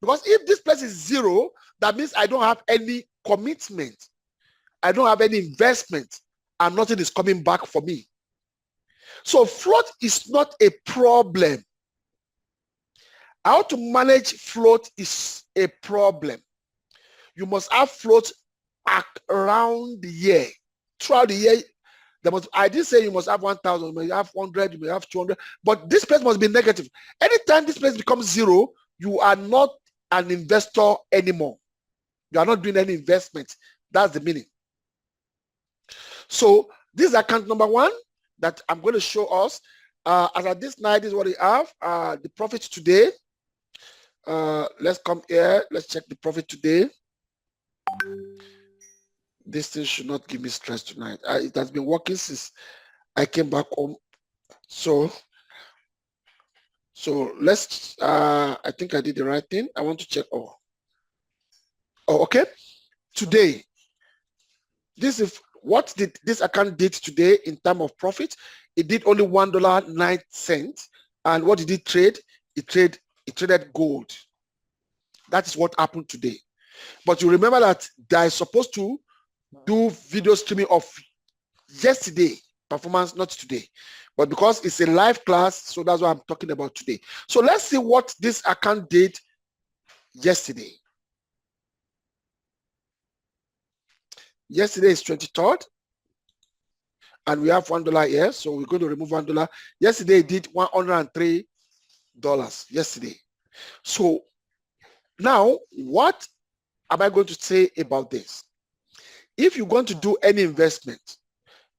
Because if this place is zero, that means I don't have any commitment. I don't have any investment, and nothing is coming back for me. So float is not a problem. How to manage float is a problem. You must have float around the year. Throughout the year, I didn't say you must have 1,000, you may have 100, you may have 200, but this place must be negative. Anytime this place becomes zero, you are not an investor anymore. You are not doing any investment. That's the meaning. So this is account number one that I'm going to show us. As at this night, this is what we have. The profit today. Let's come here. Let's check the profit today. This thing should not give me stress tonight. It has been working since I came back home. So let's, I think I did the right thing. I want to check. Oh, okay. Today, this is what did this account did today in terms of profit. It did only $1.09. And what did it trade? It traded gold. That is what happened today. But you remember that they are supposed to do video streaming of yesterday performance, not today. But because it's a live class, so that's what I'm talking about today. So let's see what this account did yesterday. Yesterday is 23rd. And we have $1 here, so we're going to remove $1. Yesterday it did $103 yesterday. So now what am I going to say about this? If you're going to do any investment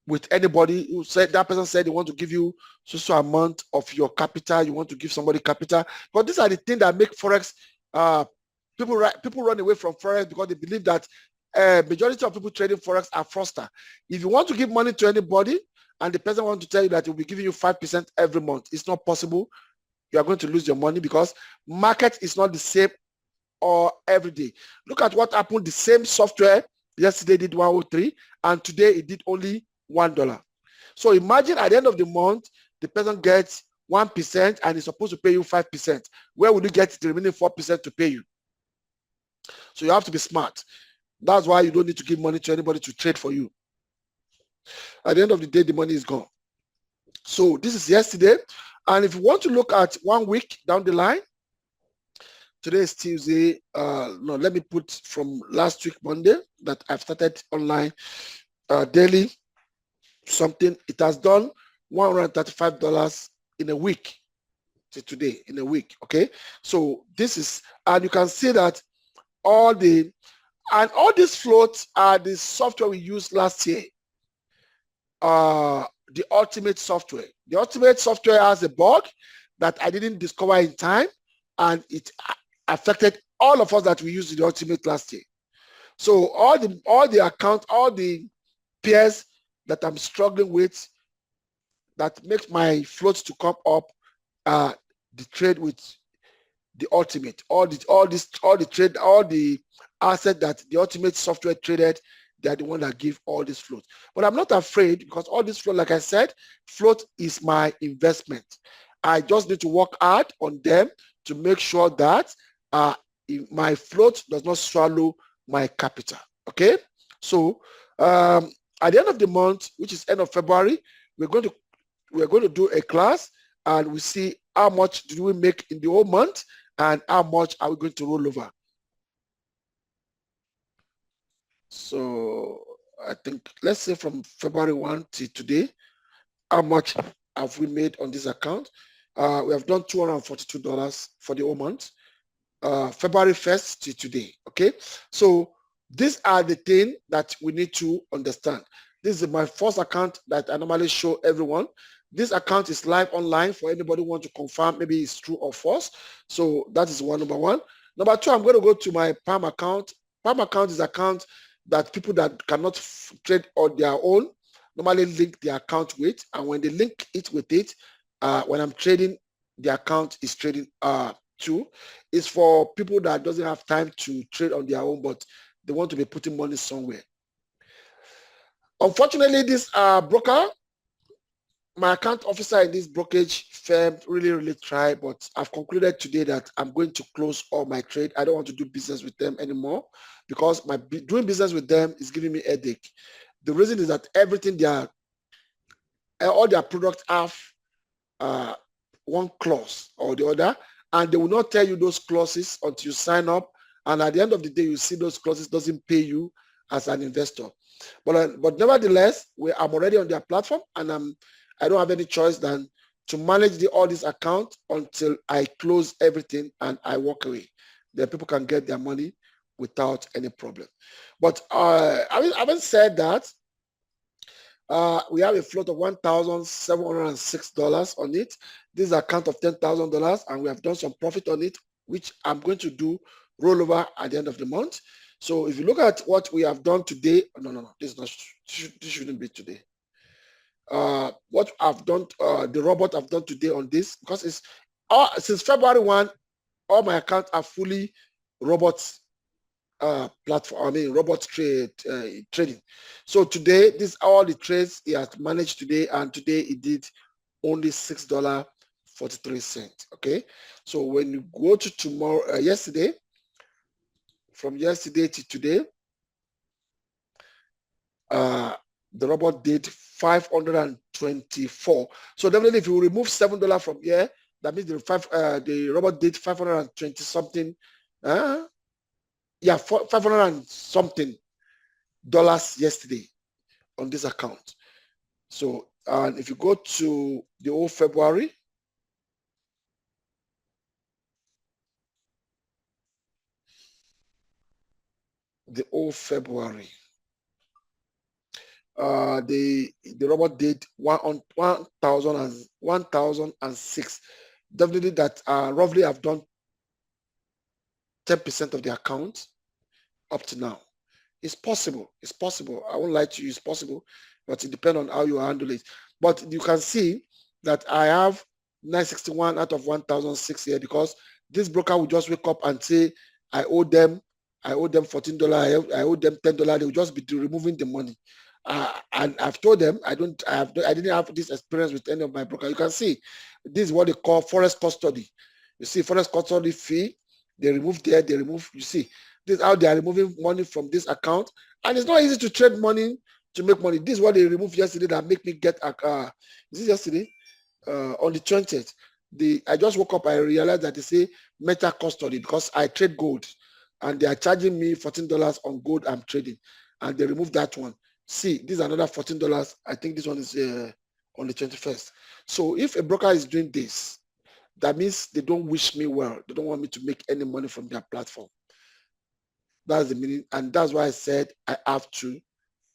with anybody who said, that person said they want to give you so amount of your capital, you want to give somebody capital, but these are the things that make Forex, people run away from Forex because they believe that majority of people trading Forex are fraudsters. If you want to give money to anybody and the person wants to tell you that he will be giving you 5% every month, it's not possible. You are going to lose your money because market is not the same or every day. Look at what happened. The same software yesterday did 103 and today it did only $1. So imagine at the end of the month, the person gets 1% and is supposed to pay you 5%. Where will you get the remaining 4% to pay you? So you have to be smart. That's why you don't need to give money to anybody to trade for you. At the end of the day, the money is gone. So this is yesterday. And if you want to look at 1 week down the line, today is Tuesday. No, let me put from last week, Monday, that I've started online daily something. It has done $135 in a week to today, in a week. Okay. So this is, and you can see that all these floats are the software we used last year. The ultimate software. The ultimate software has a bug that I didn't discover in time, and it affected all of us that we used the ultimate last year. So all the accounts, all the pairs that I'm struggling with that makes my floats to come up, the trade with the ultimate, all the asset that the ultimate software traded, they're the one that give all these floats. But I'm not afraid because all this float, like I said, float is my investment. I just need to work hard on them to make sure that my float does not swallow my capital. Okay. So at the end of the month, which is end of February, we're going to do a class and we see how much did we make in the whole month and how much are we going to roll over. So I think, let's say from February 1 to today, how much have we made on this account? We have done $242 for the whole month, February 1st to today. Okay. So these are the things that we need to understand. This is my first account that I normally show everyone. This account is live online for anybody who wants to confirm maybe it's true or false. So that is number one. Number two, I'm going to go to my Palm account. Palm account is account that people that cannot trade on their own normally link their account with. And when they link it with it, when I'm trading, the account is trading too. It's for people that doesn't have time to trade on their own, but they want to be putting money somewhere. Unfortunately, this broker, my account officer in this brokerage firm really tried, but I've concluded today that I'm going to close all my trade. I don't want to do business with them anymore because doing business with them is giving me a headache. The reason is that everything all their products have one clause or the other, and they will not tell you those clauses until you sign up. And at the end of the day, you see those clauses doesn't pay you as an investor. But nevertheless, I'm already on their platform, and I don't have any choice than to manage all this account until I close everything and I walk away. Then people can get their money without any problem. But having said that, we have a float of $1,706 on it. This is an account of $10,000, and we have done some profit on it, which I'm going to do rollover at the end of the month. So if you look at what we have done today, no, this shouldn't be today. What I've done, the robot I've done today on this, because it's since February 1, all my accounts are fully robots platform, robot trading. So today, all the trades he has managed today, and today he did only $6 43 cents. Okay, so when you go to tomorrow, yesterday, from yesterday to today, the robot did 524. So definitely, if you remove $7 from here, that means the robot did 520 something. Yeah, 500 and something dollars yesterday on this account. So, and if you go to the whole February, the robot did 1,006. Definitely that roughly I've done 10% of the account up to now. It's possible. It's possible. I won't lie to you. It's possible, but it depends on how you handle it. But you can see that I have 961 out of 1,006 here, because this broker will just wake up and say, I owe them $14. I owe them $10. They will just be removing the money. And I've told them I didn't have this experience with any of my brokers. You can see this is what they call Forex custody. You see, Forex custody fee, they remove there, they remove, you see, this is how they are removing money from this account. And it's not easy to trade money to make money. This is what they removed yesterday that make me get is it yesterday? On the 20th. I just woke up, I realized that they say meta custody, because I trade gold and they are charging me $14 on gold I'm trading, and they removed that one. See, this is another $14. I think this one is on the 21st. So if a broker is doing this, that means they don't wish me well. They don't want me to make any money from their platform. That's the meaning, and that's why I said I have to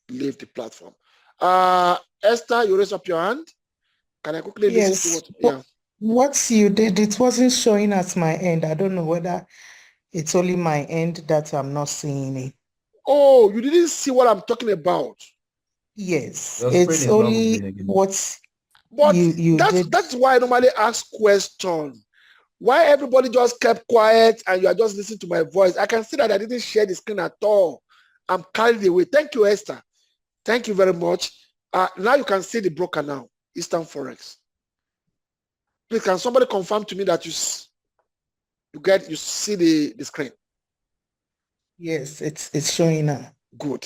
leave the platform. Esther, you raise up your hand. Can I quickly listen to what? What you did, it wasn't showing at my end. I don't know whether it's only my end that I'm not seeing it. Oh, you didn't see what I'm talking about. Yes, Your it's screen is not only moving again. what But you did. that's why I normally ask questions. Why everybody just kept quiet and you are just listening to my voice? I can see that I didn't share the screen at all. I'm carried away. Thank you, Esther. Thank you very much. Now you can see the broker now, Eastern Forex. Please, can somebody confirm to me that you see the screen? Yes, it's showing now. Good.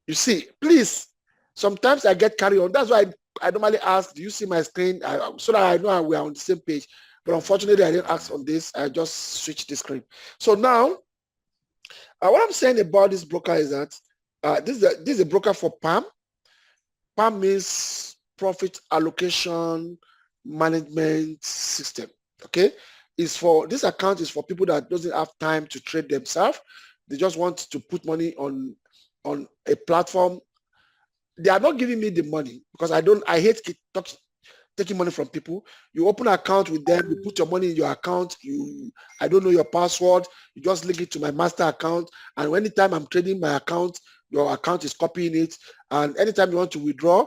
You see, please, sometimes I get carried on. That's why I normally ask, do you see my screen? So that I know we are on the same page. But unfortunately, I didn't ask on this. I just switched the screen. So now, what I'm saying about this broker is that this is a broker for PAM. PAM means Profit Allocation Management System. Okay, this account is for people that doesn't have time to trade themselves. They just want to put money on a platform. They are not giving me the money because I hate taking money from people. You open an account with them, you put your money in your account, I don't know your password, you just link it to my master account, and anytime I'm trading my account, your account is copying it, and anytime you want to withdraw,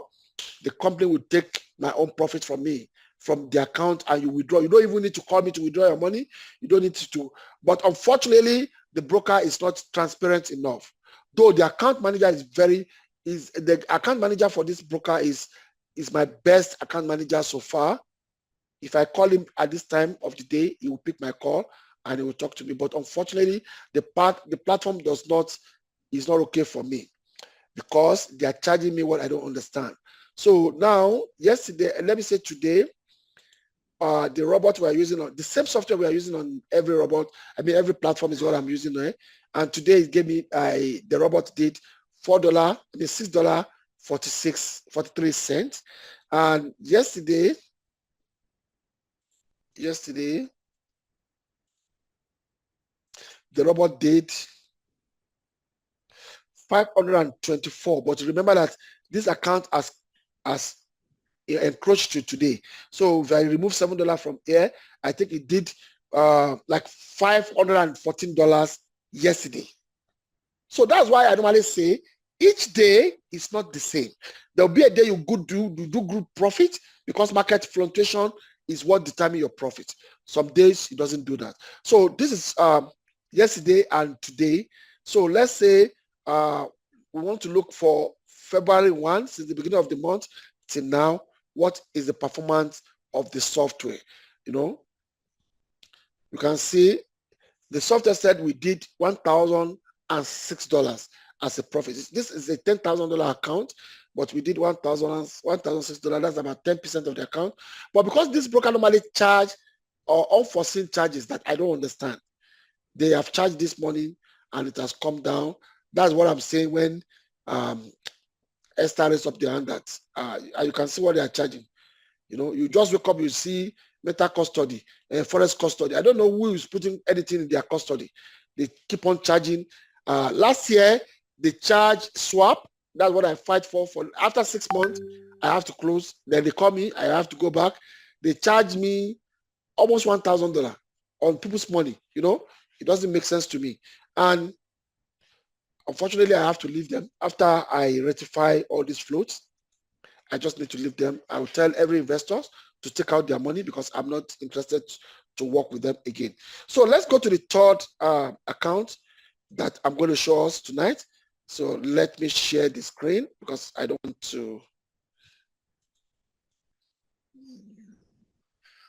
the company will take my own profit from me, from the account, and you withdraw. You don't even need to call me to withdraw your money. You don't need to. But unfortunately, the broker is not transparent enough. Though the account manager the account manager for this broker is my best account manager so far. If I call him at this time of the day, he will pick my call and he will talk to me. But unfortunately, the platform is not okay for me because they are charging me what I don't understand. So now, yesterday, let me say today, the robot we are using on the same software we are using on every robot. I mean, every platform is what I'm using there. And today it gave me the robot did $6.43. And yesterday, the robot did 524. But remember that this account has encroached to today. So if I remove $7 from here, I think it did like $514 yesterday. So that's why I normally say each day is not the same. There'll be a day you do good profit because market fluctuation is what determines your profit. Some days it doesn't do that. So this is yesterday and today. So let's say we want to look for February 1, since the beginning of the month till now. What is the performance of the software. You can see the software said we did $1,006 as a profit. This is a $10,000 account, but we did $1,006. That's about 10% of the account. But because this broker normally charge or unforeseen charges that I don't understand, they have charged this money and it has come down. That's what I'm saying when Esther raised up the hand that you can see what they are charging. You just wake up, you see meta custody, forex custody. I don't know who is putting anything in their custody. They keep on charging. Last year, they charged swap. That's what I fight for. After 6 months, I have to close. Then they call me. I have to go back. They charge me almost $1,000 on people's money. It doesn't make sense to me. And unfortunately, I have to leave them after I rectify all these floats. I just need to leave them. I will tell every investor to take out their money because I'm not interested to work with them again. So let's go to the third account that I'm going to show us tonight. So let me share the screen because I don't want to.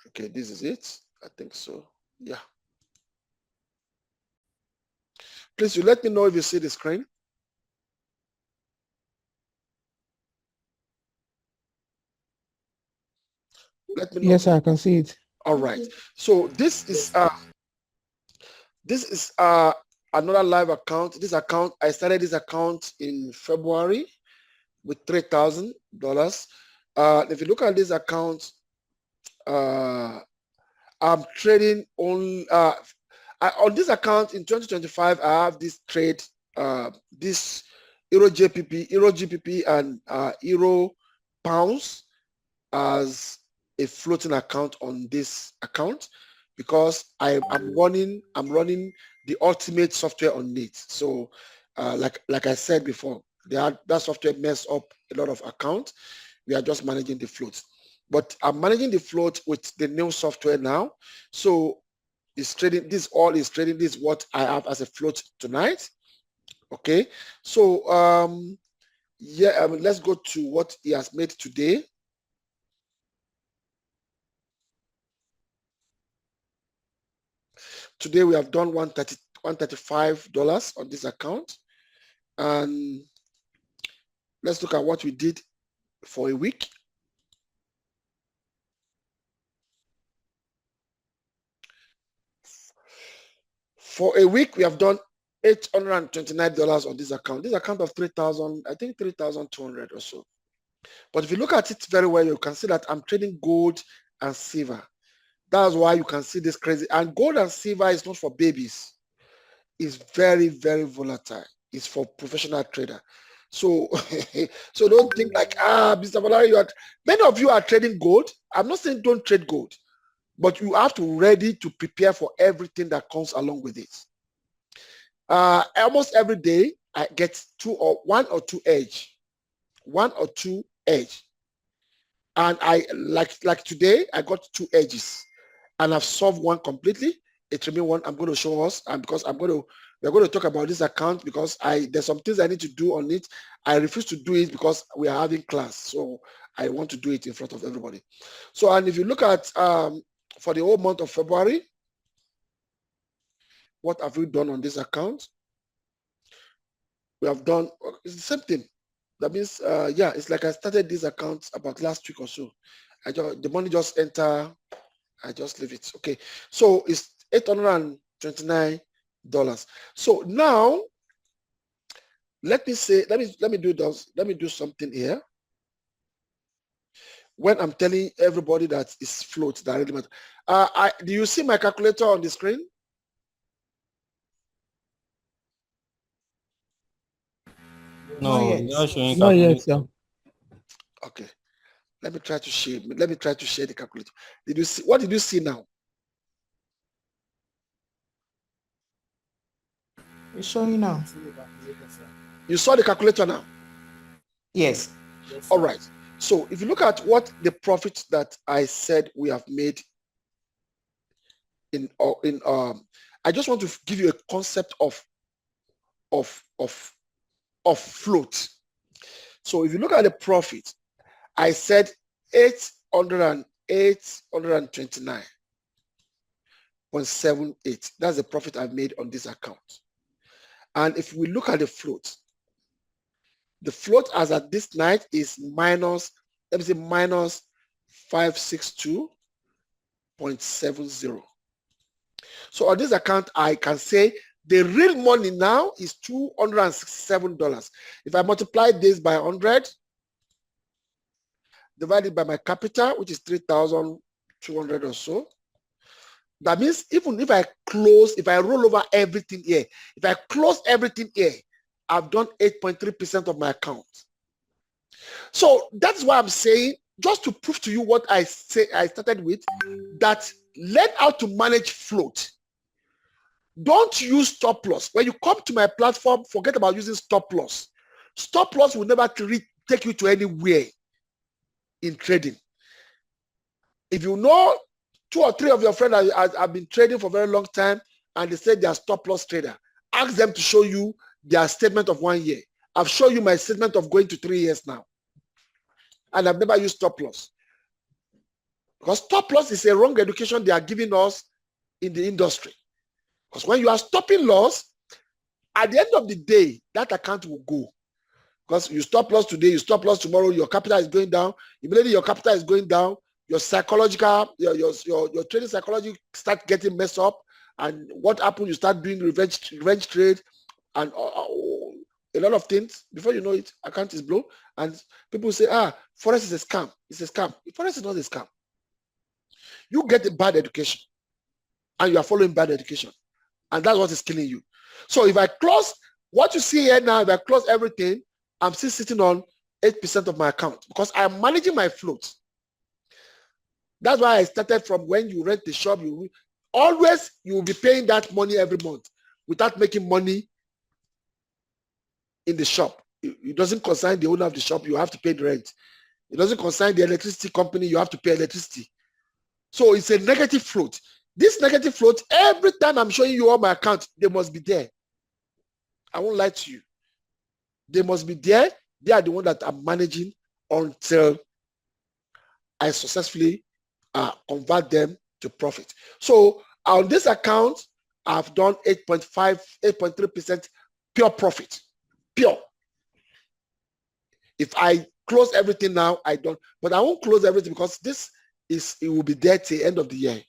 Okay, this is it. I think so. Yeah. Please, you let me know if you see the screen. Let me know. Yes, I can see it. All right. So this is another live account. This account, I started this account in February with $3,000. If you look at this account, I'm trading on this account in 2025. I have this trade, this Euro GBP and Euro pounds as a floating account on this account because I'm running the ultimate software on it. So like I said before, that software messed up a lot of accounts. We are just managing the float. But I'm managing the float with the new software now. So it's trading, this all is trading, this is what I have as a float tonight. Okay. So let's go to what he has made today. Today we have done $135 on this account. And let's look at what we did for a week. For a week, we have done $829 on this account. This account of 3,000, I think 3,200 or so. But if you look at it very well, you can see that I'm trading gold and silver. That's why you can see this crazy. And gold and silver is not for babies. It's very, very volatile. It's for professional trader. So, so don't think like, Mr. Valari, many of you are trading gold. I'm not saying don't trade gold, but you have to ready to prepare for everything that comes along with it. Almost every day, I get one or two edge. And I like today, I got 2 edges. And I've solved one completely. It remains one I'm going to show us, and because we're going to talk about this account because there's some things I need to do on it. I refuse to do it because we are having class, so I want to do it in front of everybody. So, and if you look at for the whole month of February, what have we done on this account? We have done it's the same thing. That means, it's like I started this account about last week or so. The money just enter. I just leave it. Okay, so it's $829. So now, let me do something here. When I'm telling everybody that it's float, that really matter. Do you see my calculator on the screen? No, Not yet. Not yet, sir. Okay. Let me try to share the calculator. Did you see what did you see now? It's showing now. You saw the calculator now? Yes. All right. So if you look at what the profits that I said we have made I just want to give you a concept of float. So if you look at the profit, I said $829 829.78. That's the profit I've made on this account. And if we look at the float as at this night is minus, let me say minus 562.70. So on this account, I can say the real money now is $267. If I multiply this by 100, divided by my capital, which is 3,200 or so, that means even if I roll over everything here, if I close everything here, I've done 8.3% of my account. So that's why I'm saying, just to prove to you what I started with, that learn how to manage float. Don't use stop loss. When you come to my platform, forget about using stop loss. Stop loss will never take you to anywhere in trading. If you know 2 or 3 of your friends have been trading for a very long time and they say they are stop loss trader, ask them to show you their statement of 1 year. I've shown you my statement of going to 3 years now. And I've never used stop loss. Because stop loss is a wrong education they are giving us in the industry. Because when you are stopping loss, at the end of the day, that account will go. Because you stop loss today, you stop loss tomorrow, your capital is going down. Immediately your capital is going down, your psychological, your trading psychology start getting messed up. And what happened? You start doing revenge trade and a lot of things. Before you know it, account is blown. And people say, Forex is a scam. It's a scam. Forex is not a scam. You get a bad education and you are following bad education. And that's what is killing you. So if I close, what you see here now, if I close everything, I'm still sitting on 8% of my account because I'm managing my float. That's why I started from when you rent the shop, you will be paying that money every month without making money in the shop. It doesn't concern the owner of the shop, you have to pay the rent. It doesn't concern the electricity company, you have to pay electricity. So it's a negative float. This negative float, every time I'm showing you all my account, they must be there. I won't lie to you. They must be there. They are the one that I'm managing until I successfully convert them to profit. So on this account, I've done 8.3% pure profit. Pure. If I close everything now, I don't. But I won't close everything because it will be there till the end of the year.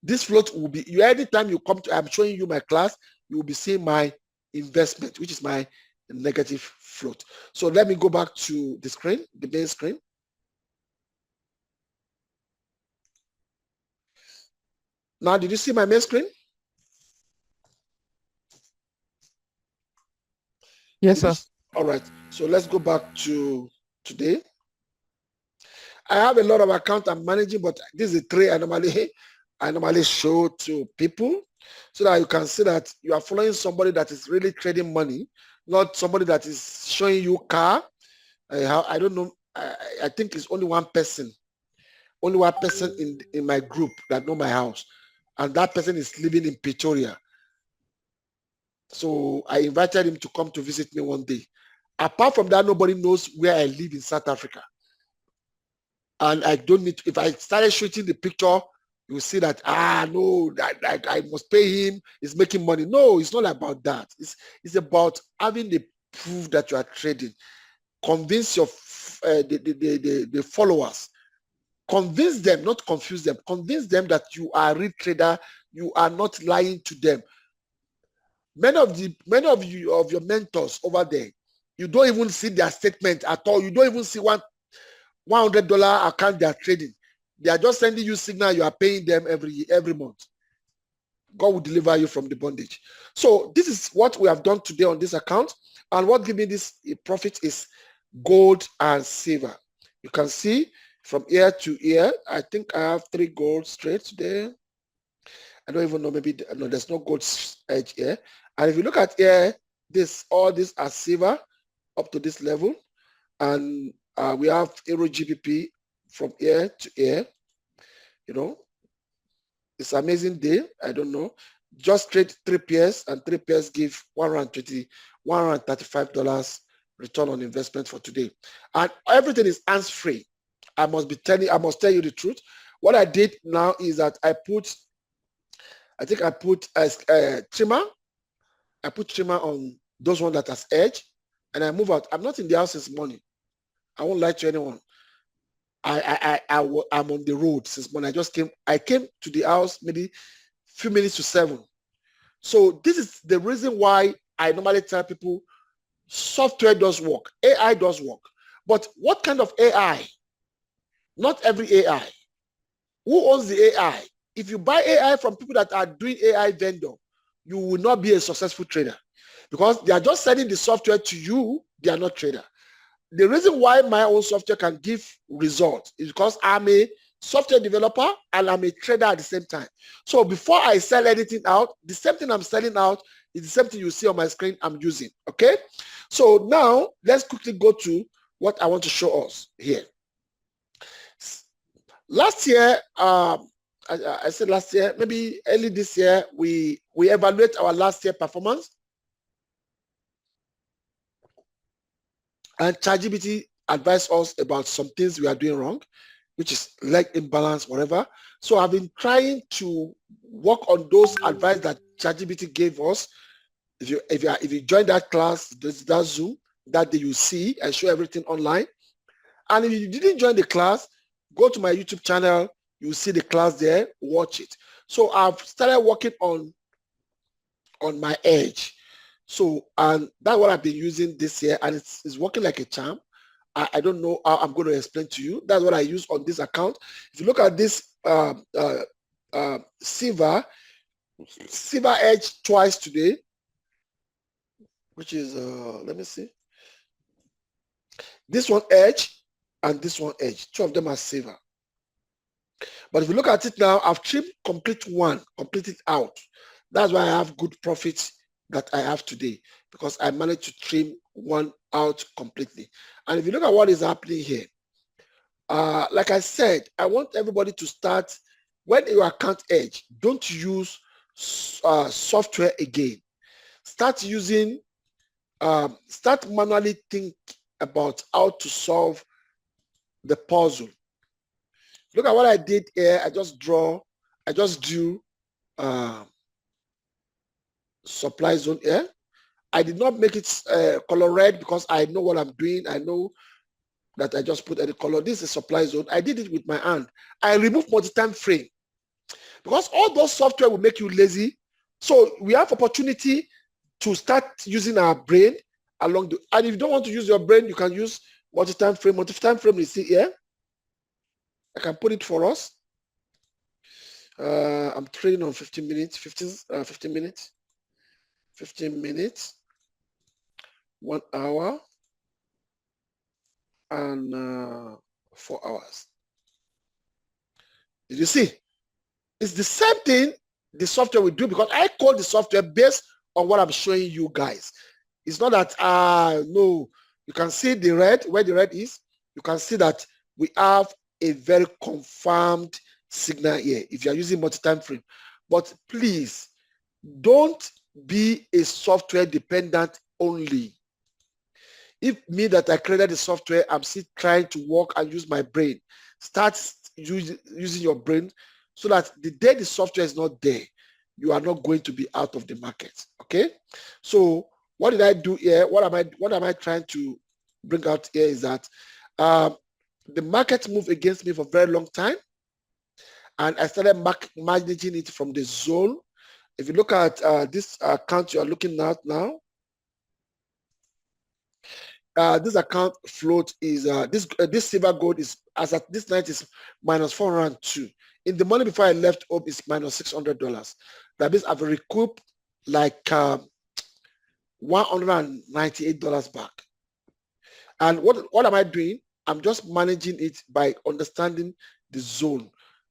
This float will be, every time you come to, I'm showing you my class, you will be seeing my investment, which is my negative float. So let me go back to the screen, the main screen. Now, did you see my main screen? Yes, sir. All right. So let's go back to today. I have a lot of accounts I'm managing, but this is a trade I normally show to people so that you can see that you are following somebody that is really trading money, not somebody that is showing you car. I don't know. I think it's only one person in my group that know my house, and that person is living in Pretoria. So I invited him to come to visit me one day. Apart from that, nobody knows where I live in South Africa. And I don't need to, if I started shooting the picture, you will see that, no, I must pay him, he's making money. No, it's not about that. It's about having the proof that you are trading. Convince your the followers. Convince them, not confuse them. Convince them that you are a real trader. You are not lying to them. Many of your mentors over there, you don't even see their statement at all. You don't even see $100 account they are trading. They are just sending you signal you are paying them every month. God will deliver you from the bondage. So this is what we have done today on this account. And what gives me this profit is gold and silver. You can see from year to year, I think I have 3 gold straight there. I don't even know, maybe, no, there's no gold edge here. And if you look at here, all these are silver up to this level. And we have Euro GBP from year to year. You know, it's an amazing day. I don't know. Just trade 3 pairs, and 3 pairs give $135 return on investment for today. And everything is hands-free. I must tell you the truth. What I did now is that I put a trimmer. I put trimmer on those ones that has edge, and I move out. I'm not in the house since morning. I won't lie to anyone. I'm on the road since morning. I came to the house maybe few minutes to 7. So this is the reason why I normally tell people software does work, AI does work. But what kind of AI? Not every AI. Who owns the AI? If you buy AI from people that are doing AI vendor, you will not be a successful trader because they are just selling the software to you. They are not trader. The reason why my own software can give results is because I'm a software developer and I'm a trader at the same time. So before I sell anything out, the same thing I'm selling out is the same thing you see on my screen I'm using. Okay. So now let's quickly go to what I want to show us here. Last year, I said last year, maybe early this year, we evaluate our last year performance. And ChatGPT advised us about some things we are doing wrong, which is leg imbalance, whatever. So I've been trying to work on those advice that ChatGPT gave us. If you join that class, that Zoom, that day you see, I show everything online. And if you didn't join the class, go to my YouTube channel, you see the class there, watch it. So I've started working on my edge. So, and that's what I've been using this year, and it's working like a charm. I don't know how I'm going to explain to you. That's what I use on this account. If you look at this silver edge twice today, which is, let me see. This one edge and this one edge. Two of them are silver. But if you look at it now, I've trimmed completed out. That's why I have good profits that I have today, because I managed to trim one out completely. And if you look at what is happening here, like I said, I want everybody to start, when your account edge, don't use software again. Start using, start manually think about how to solve the puzzle. Look at what I did here. I just do supply zone here. I did not make it color red because I know what I'm doing. I know that I just put any color. This is supply zone. I did it with my hand. I removed multi-time frame because all those software will make you lazy. So we have opportunity to start using our brain along the, and if you don't want to use your brain, you can use multi-time frame. Multi-time frame you see here. I can put it for us. I'm trading on 15 minutes, 15 minutes, 15 minutes, 1 hour, and 4 hours. Did you see? It's the same thing the software will do, because I call the software based on what I'm showing you guys. It's not that, no, you can see the red, where the red is. You can see that we have a very confirmed signal here if you are using multi-time frame. But please, don't be a software dependent only. If me that I created the software, I'm still trying to work and use my brain. Start using your brain so that the day the software is not there, you are not going to be out of the market. Okay. So what did I do here? What am I trying to bring out here is that the market moved against me for a very long time, and I started managing it from the zone. If you look at this account you are looking at now, this account float is this silver gold is, as at this night, is minus 402. In the morning before I left home is minus $600. That means I've recouped like $198 back. And what am I doing? I'm just managing it by understanding the zone.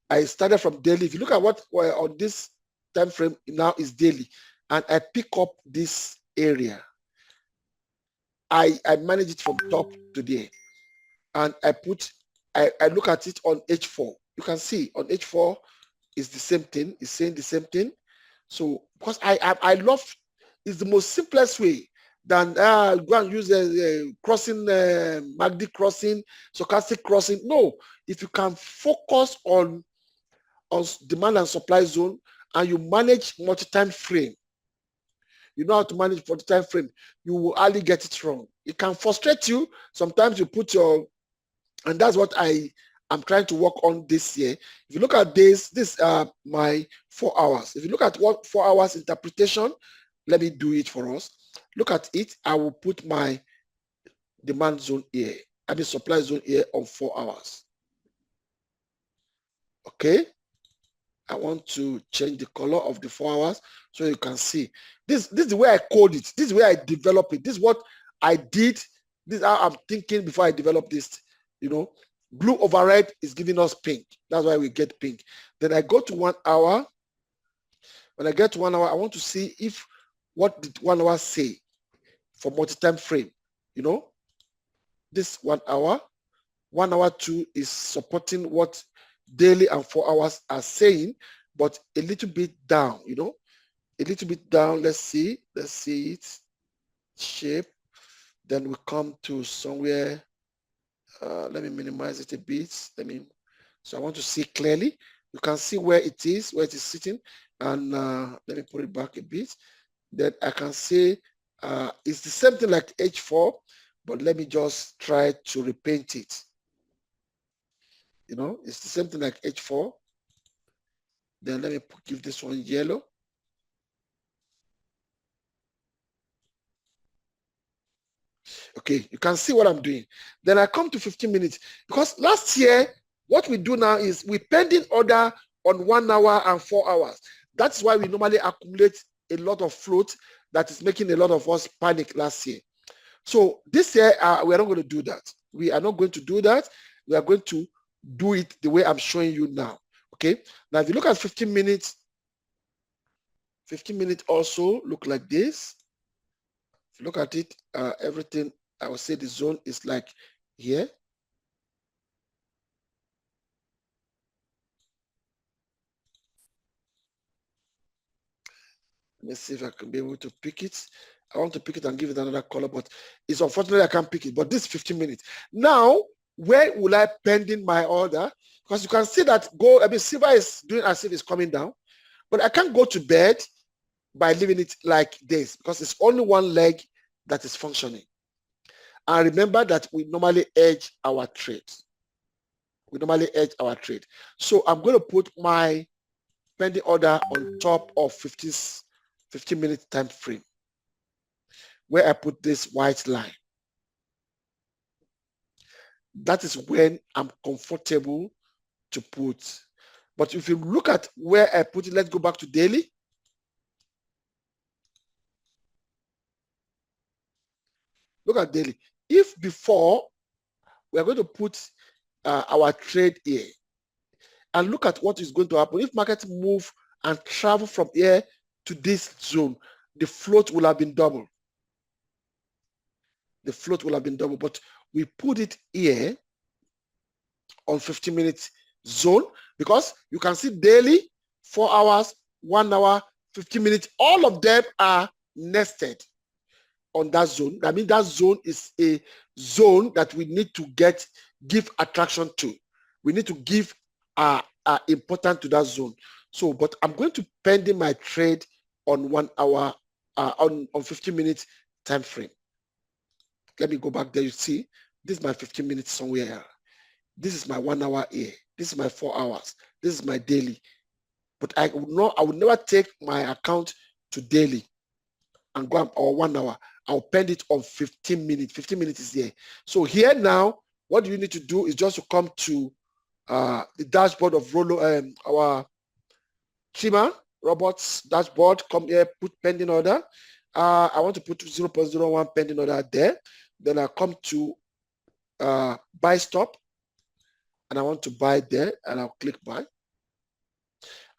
I started from daily. If you look at what on this time frame now is daily, and I pick up this area. I manage it from top to there, and I look at it on H4. You can see on H4 is the same thing. It's saying the same thing. So because I love, it's the most simplest way. than go and use a crossing, MACD crossing, stochastic crossing. No, if you can focus on demand and supply zone, and you manage multi-time frame, you know how to manage multi-time frame, you will hardly get it wrong. It can frustrate you. Sometimes you put your, and that's what I'm trying to work on this year. If you look at this my 4 hours. If you look at what 4 hours interpretation, let me do it for us. Look at it. I will put my demand zone here. I mean supply zone here on 4 hours. Okay. I want to change the color of the 4 hours so you can see. This is the way I code it. This is where I develop it. This is what I did. This is how I'm thinking before I develop this. You know, blue over red is giving us pink. That's why we get pink. Then I go to 1 hour. When I get to 1 hour, I want to see if what did 1 hour say for multi-time frame. You know, this 1 hour. 1 hour 2 is supporting what daily and 4 hours are saying, but a little bit down, you know, a little bit down. Let's see it, shape. Then we come to somewhere, let me minimize it a bit. So I want to see clearly. You can see where it is sitting, and let me put it back a bit. Then I can say it's the same thing like H4, but let me just try to repaint it. You know, it's the same thing like H4. Then let me give this one yellow. Okay, you can see what I'm doing. Then I come to 15 minutes, because last year, what we do now is we pending order on 1 hour and 4 hours. That's why we normally accumulate a lot of float that is making a lot of us panic last year. So this year, we are not going to do that. We are not going to do that. We are going to do it the way I'm showing you now. Okay. Now, if you look at 15 minutes, 15 minutes also look like this. If you look at it, everything, I would say the zone is like here. Let me see if I can be able to pick it. I want to pick it and give it another color, but it's unfortunately I can't pick it. But this is 15 minutes. Now, where will I pending my order? Because you can see that silver is doing as if it's coming down, but I can't go to bed by leaving it like this, because it's only one leg that is functioning. And remember that we normally edge our trades. So I'm going to put my pending order on top of 15-minute time frame, where I put this white line. That is when I'm comfortable to put. But if you look at where I put it, let's go back to daily. Look at daily. If before we are going to put our trade here, and look at what is going to happen. If markets move and travel from here to this zone, the float will have been double. But we put it here on 15-minute zone, because you can see daily, 4 hours, 1 hour, 15 minutes, all of them are nested on that zone. I mean, that zone is a zone that we need to give attraction to. We need to give importance to that zone. So, but I'm going to pending my trade on 1 hour, on 15 minutes time frame. Let me go back there. You see, this is my 15 minutes somewhere. This is my 1 hour here. This is my 4 hours. This is my daily. But I would never take my account to daily and go or 1 hour. I'll pend it on 15 minutes. 15 minutes is here. So here now, what you need to do is just to come to the dashboard of Rollo, our trimmer robots dashboard. Come here, put pending order. I want to put 0.01 pending order there. Then I come to buy stop, and I want to buy there, and I'll click buy.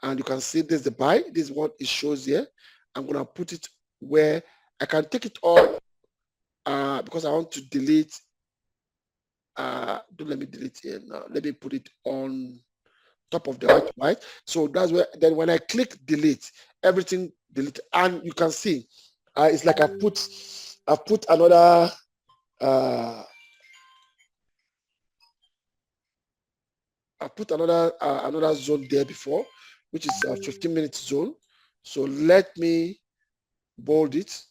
And you can see this is the buy. This is what it shows here. I'm going to put it where I can take it all because I want to delete. Don't let me delete here now. Let me put it on top of the white. So that's where, then when I click delete, everything delete. And you can see it's like I put I've put another I put another zone there before, which is a 15-minute zone. So let me bold it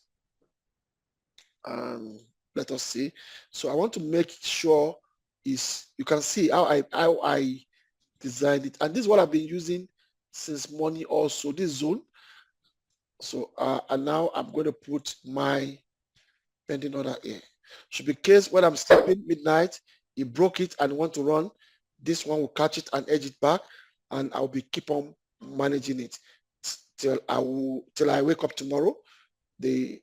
and let us see. So I want to make sure is you can see how I designed it, and this is what I've been using since morning also, this zone. So and now I'm going to put my pending order here. Should be case when I'm sleeping midnight, he broke it and want to run, this one will catch it and edge it back, and I'll be keep on managing it till I wake up tomorrow. The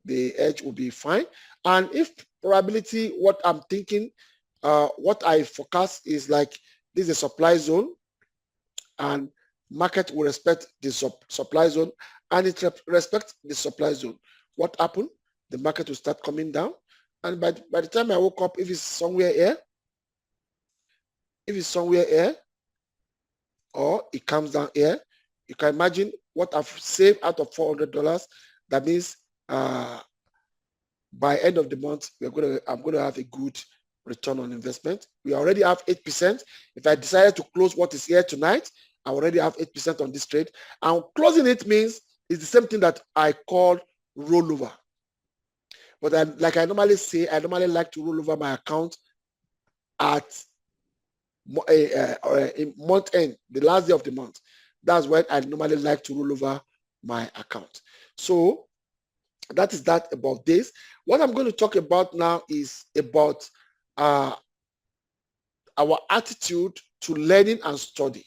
edge will be fine. And if probability, what I'm thinking, what I forecast is like this is a supply zone, and market will respect the supply zone, and it respects the supply zone. What happened? The market will start coming down, and by the time I woke up, if it's somewhere here, or it comes down here, you can imagine what I've saved out of $400. That means by end of the month, I'm going to have a good return on investment. We already have 8%. If I decided to close what is here tonight, I already have 8% on this trade. And closing it means it's the same thing that I call rollover. But like I normally say, I normally like to roll over my account at month end, the last day of the month. That's when I normally like to roll over my account. So that is that about this. What I'm going to talk about now is about our attitude to learning and study.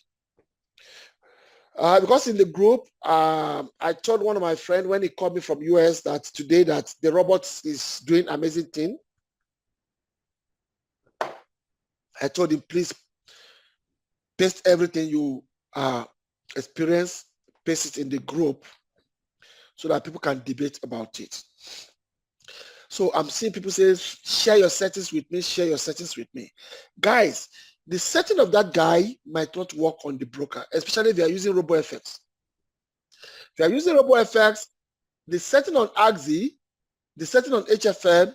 Because in the group, I told one of my friends when he called me from US that today that the robot is doing amazing thing. I told him, please paste everything you experience, paste it in the group so that people can debate about it. So I'm seeing people say, share your settings with me, share your settings with me. Guys, the setting of that guy might not work on the broker, especially if you are using RoboFX. If you are using RoboFX, the setting on AXI, the setting on HFM,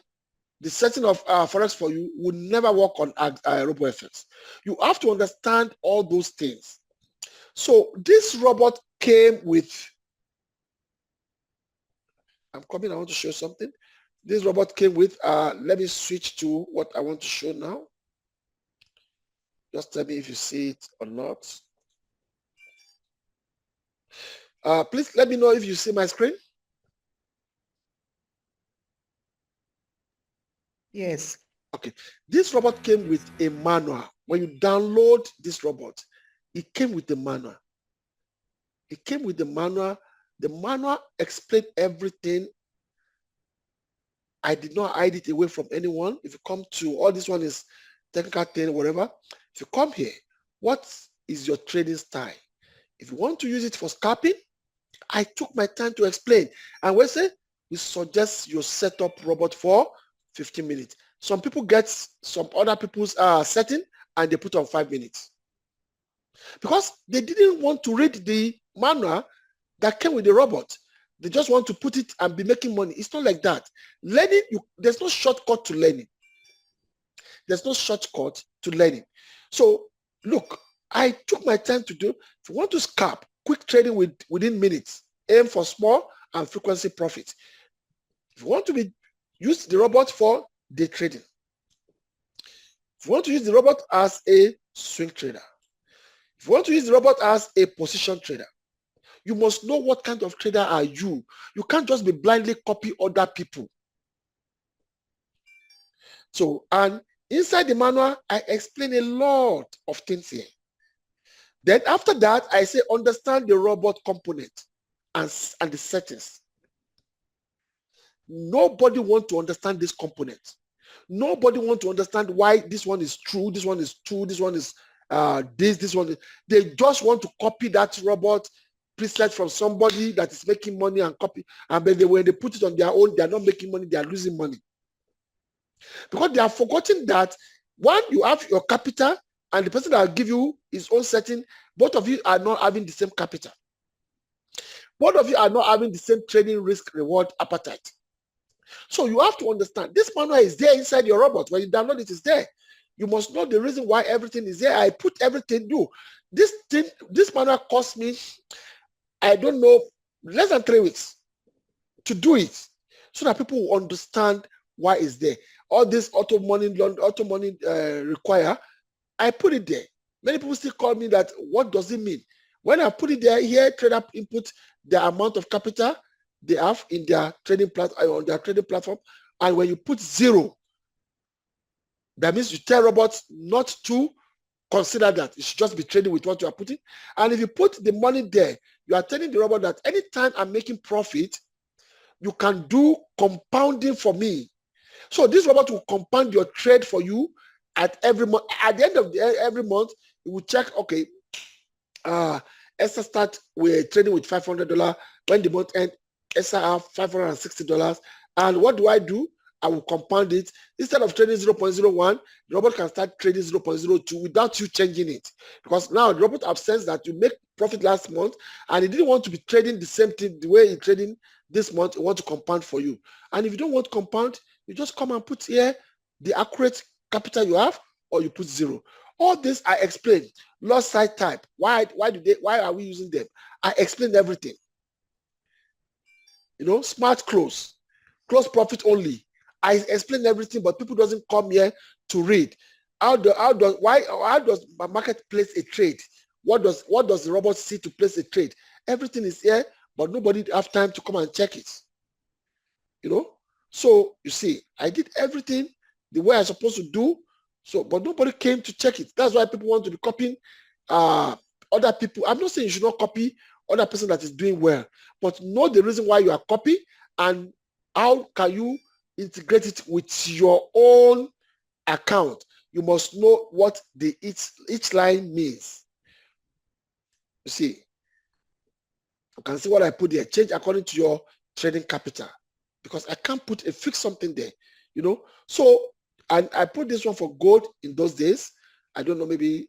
the setting of Forex for you would never work on RoboFX. You have to understand all those things. So this robot came with, I'm coming, I want to show something. This robot came with, let me switch to what I want to show now. Just tell me if you see it or not. Please let me know if you see my screen. Yes. Okay. This robot came with a manual. When you download this robot, it came with the manual. It came with the manual. The manual explained everything. I did not hide it away from anyone. If you come to, all this one is technical thing, whatever. If you come here, what is your trading style? If you want to use it for scalping, I took my time to explain. And we say, we suggest you set up robot for 15 minutes. Some people get some other people's setting and they put on 5 minutes. Because they didn't want to read the manual that came with the robot. They just want to put it and be making money. It's not like that. Learning, there's no shortcut to learning. There's no shortcut to learning. So look, I took my time to do. If you want to scalp, quick trading within minutes, aim for small and frequency profit. If you want to use the robot for day trading. If you want to use the robot as a swing trader. If you want to use the robot as a position trader, you must know what kind of trader are you. You can't just be blindly copy other people. So, and inside the manual, I explain a lot of things here. Then after that, I say understand the robot component and the settings. Nobody wants to understand this component. Nobody wants to understand why this one is true, this one is true, this one is this one. They just want to copy that robot preset from somebody that is making money and copy. And when they put it on their own, they are not making money, they are losing money. Because they are forgetting that one, you have your capital and the person that will give you his own setting, both of you are not having the same capital. Both of you are not having the same trading risk reward appetite. So you have to understand this manual is there inside your robot. When you download it, it's there. You must know the reason why everything is there. I put everything new. This manual cost me, I don't know, less than 3 weeks to do it, so that people will understand why it's there. All this auto money require, I put it there. Many people still call me that, what does it mean? When I put it there, here trader input the amount of capital they have in their trading on their trading platform, and when you put 0, that means you tell robots not to consider that. It should just be trading with what you are putting. And if you put the money there, you are telling the robot that anytime I'm making profit, you can do compounding for me. So this robot will compound your trade for you at every month. At the end of every month, it will check, okay, Esther start with trading with $500. When the month end, Esther have $560. And what do? I will compound it. Instead of trading 0.01, the robot can start trading 0.02 without you changing it. Because now the robot have sensed that you make profit last month, and he didn't want to be trading the same thing the way he's trading this month. He want to compound for you. And if you don't want to compound, you just come and put here the accurate capital you have, or you put 0. All this I explained. Loss side type. Why are we using them? I explained everything. You know, smart close profit only. I explained everything, but people doesn't come here to read. How does my market place a trade? What does the robot see to place a trade? Everything is here, but nobody have time to come and check it. You know, so you see, I did everything the way I'm supposed to do. So, but nobody came to check it. That's why people want to be copying other people. I'm not saying you should not copy other person that is doing well, but know the reason why you are copying and how can you integrate it with your own account. You must know what the each line means. You see, you can see what I put there. Change according to your trading capital, because I can't put a fixed something there, you know. So, and I put this one for gold in those days. I don't know, maybe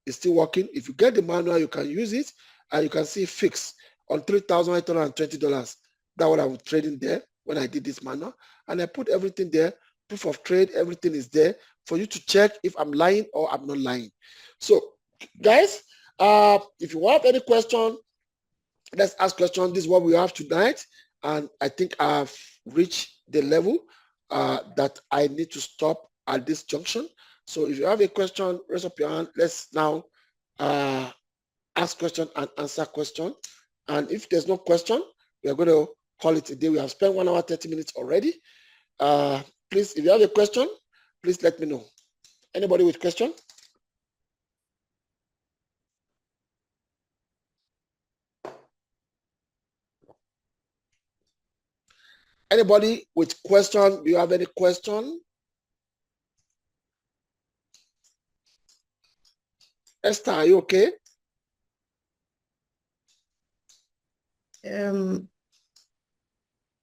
it's still working. If you get the manual, you can use it, and you can see fix on $3,820. That's what I was trading there when I did this manual. And I put everything there, proof of trade, everything is there for you to check if I'm lying or I'm not lying. So, guys, if you have any question, let's ask question. This is what we have tonight. And I think I've reached the level that I need to stop at this junction. So if you have a question, raise up your hand. Let's now ask question and answer question. And if there's no question, we are going to call it a day. We have spent 1 hour, 30 minutes already. Please, if you have a question, please let me know. Anybody with question? Anybody with question? Do you have any question? Esther, are you okay?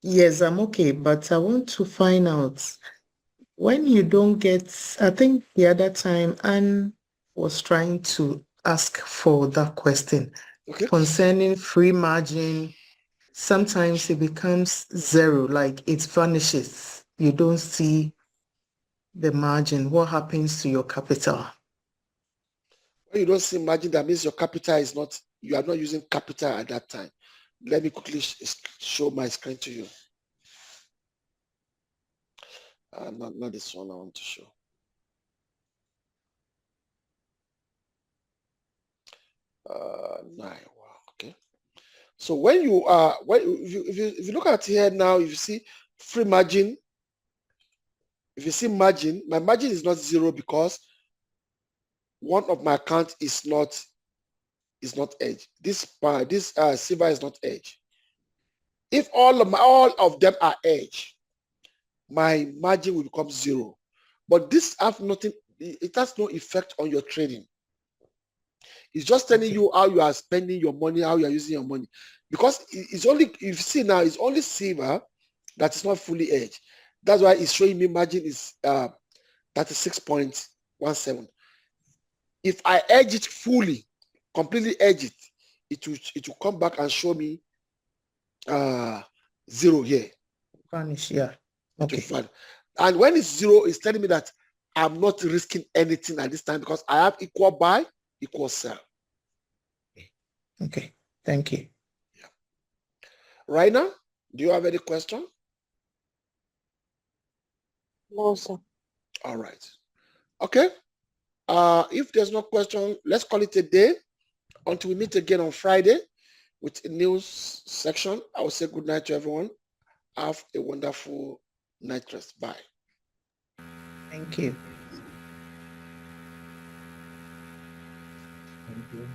Yes, I'm okay, but I want to find out when you don't get, I think the other time Anne was trying to ask for that question concerning free margin. Sometimes it becomes 0, like it vanishes. You don't see the margin. What happens to your capital? When you don't see margin, that means your capital is not, you are not using capital at that time. Let me quickly show my screen to you. Not this one I want to show. Okay. So when you are, if you look at here now, if you see free margin, if you see margin, my margin is not 0 because one of my accounts is not edge. This silver is not edge. If all of them are edge, my margin will become 0. But this have nothing. It has no effect on your trading. It's just telling you how you are spending your money, how you are using your money. Because it's only, if you see now, it's only silver that is not fully edged. That's why it's showing me margin is 36.17. If I edge it fully, completely edge it, it will come back and show me 0 here. Vanish, yeah. Okay. And when it's 0, it's telling me that I'm not risking anything at this time because I have equal buy, equal sell. Okay. Thank you. Yeah. Right now, do you have any question? No, sir. All right. Okay. If there's no question, let's call it a day until we meet again on Friday with a news section. I will say good night to everyone. Have a wonderful night rest. Bye. Thank you. Thank you.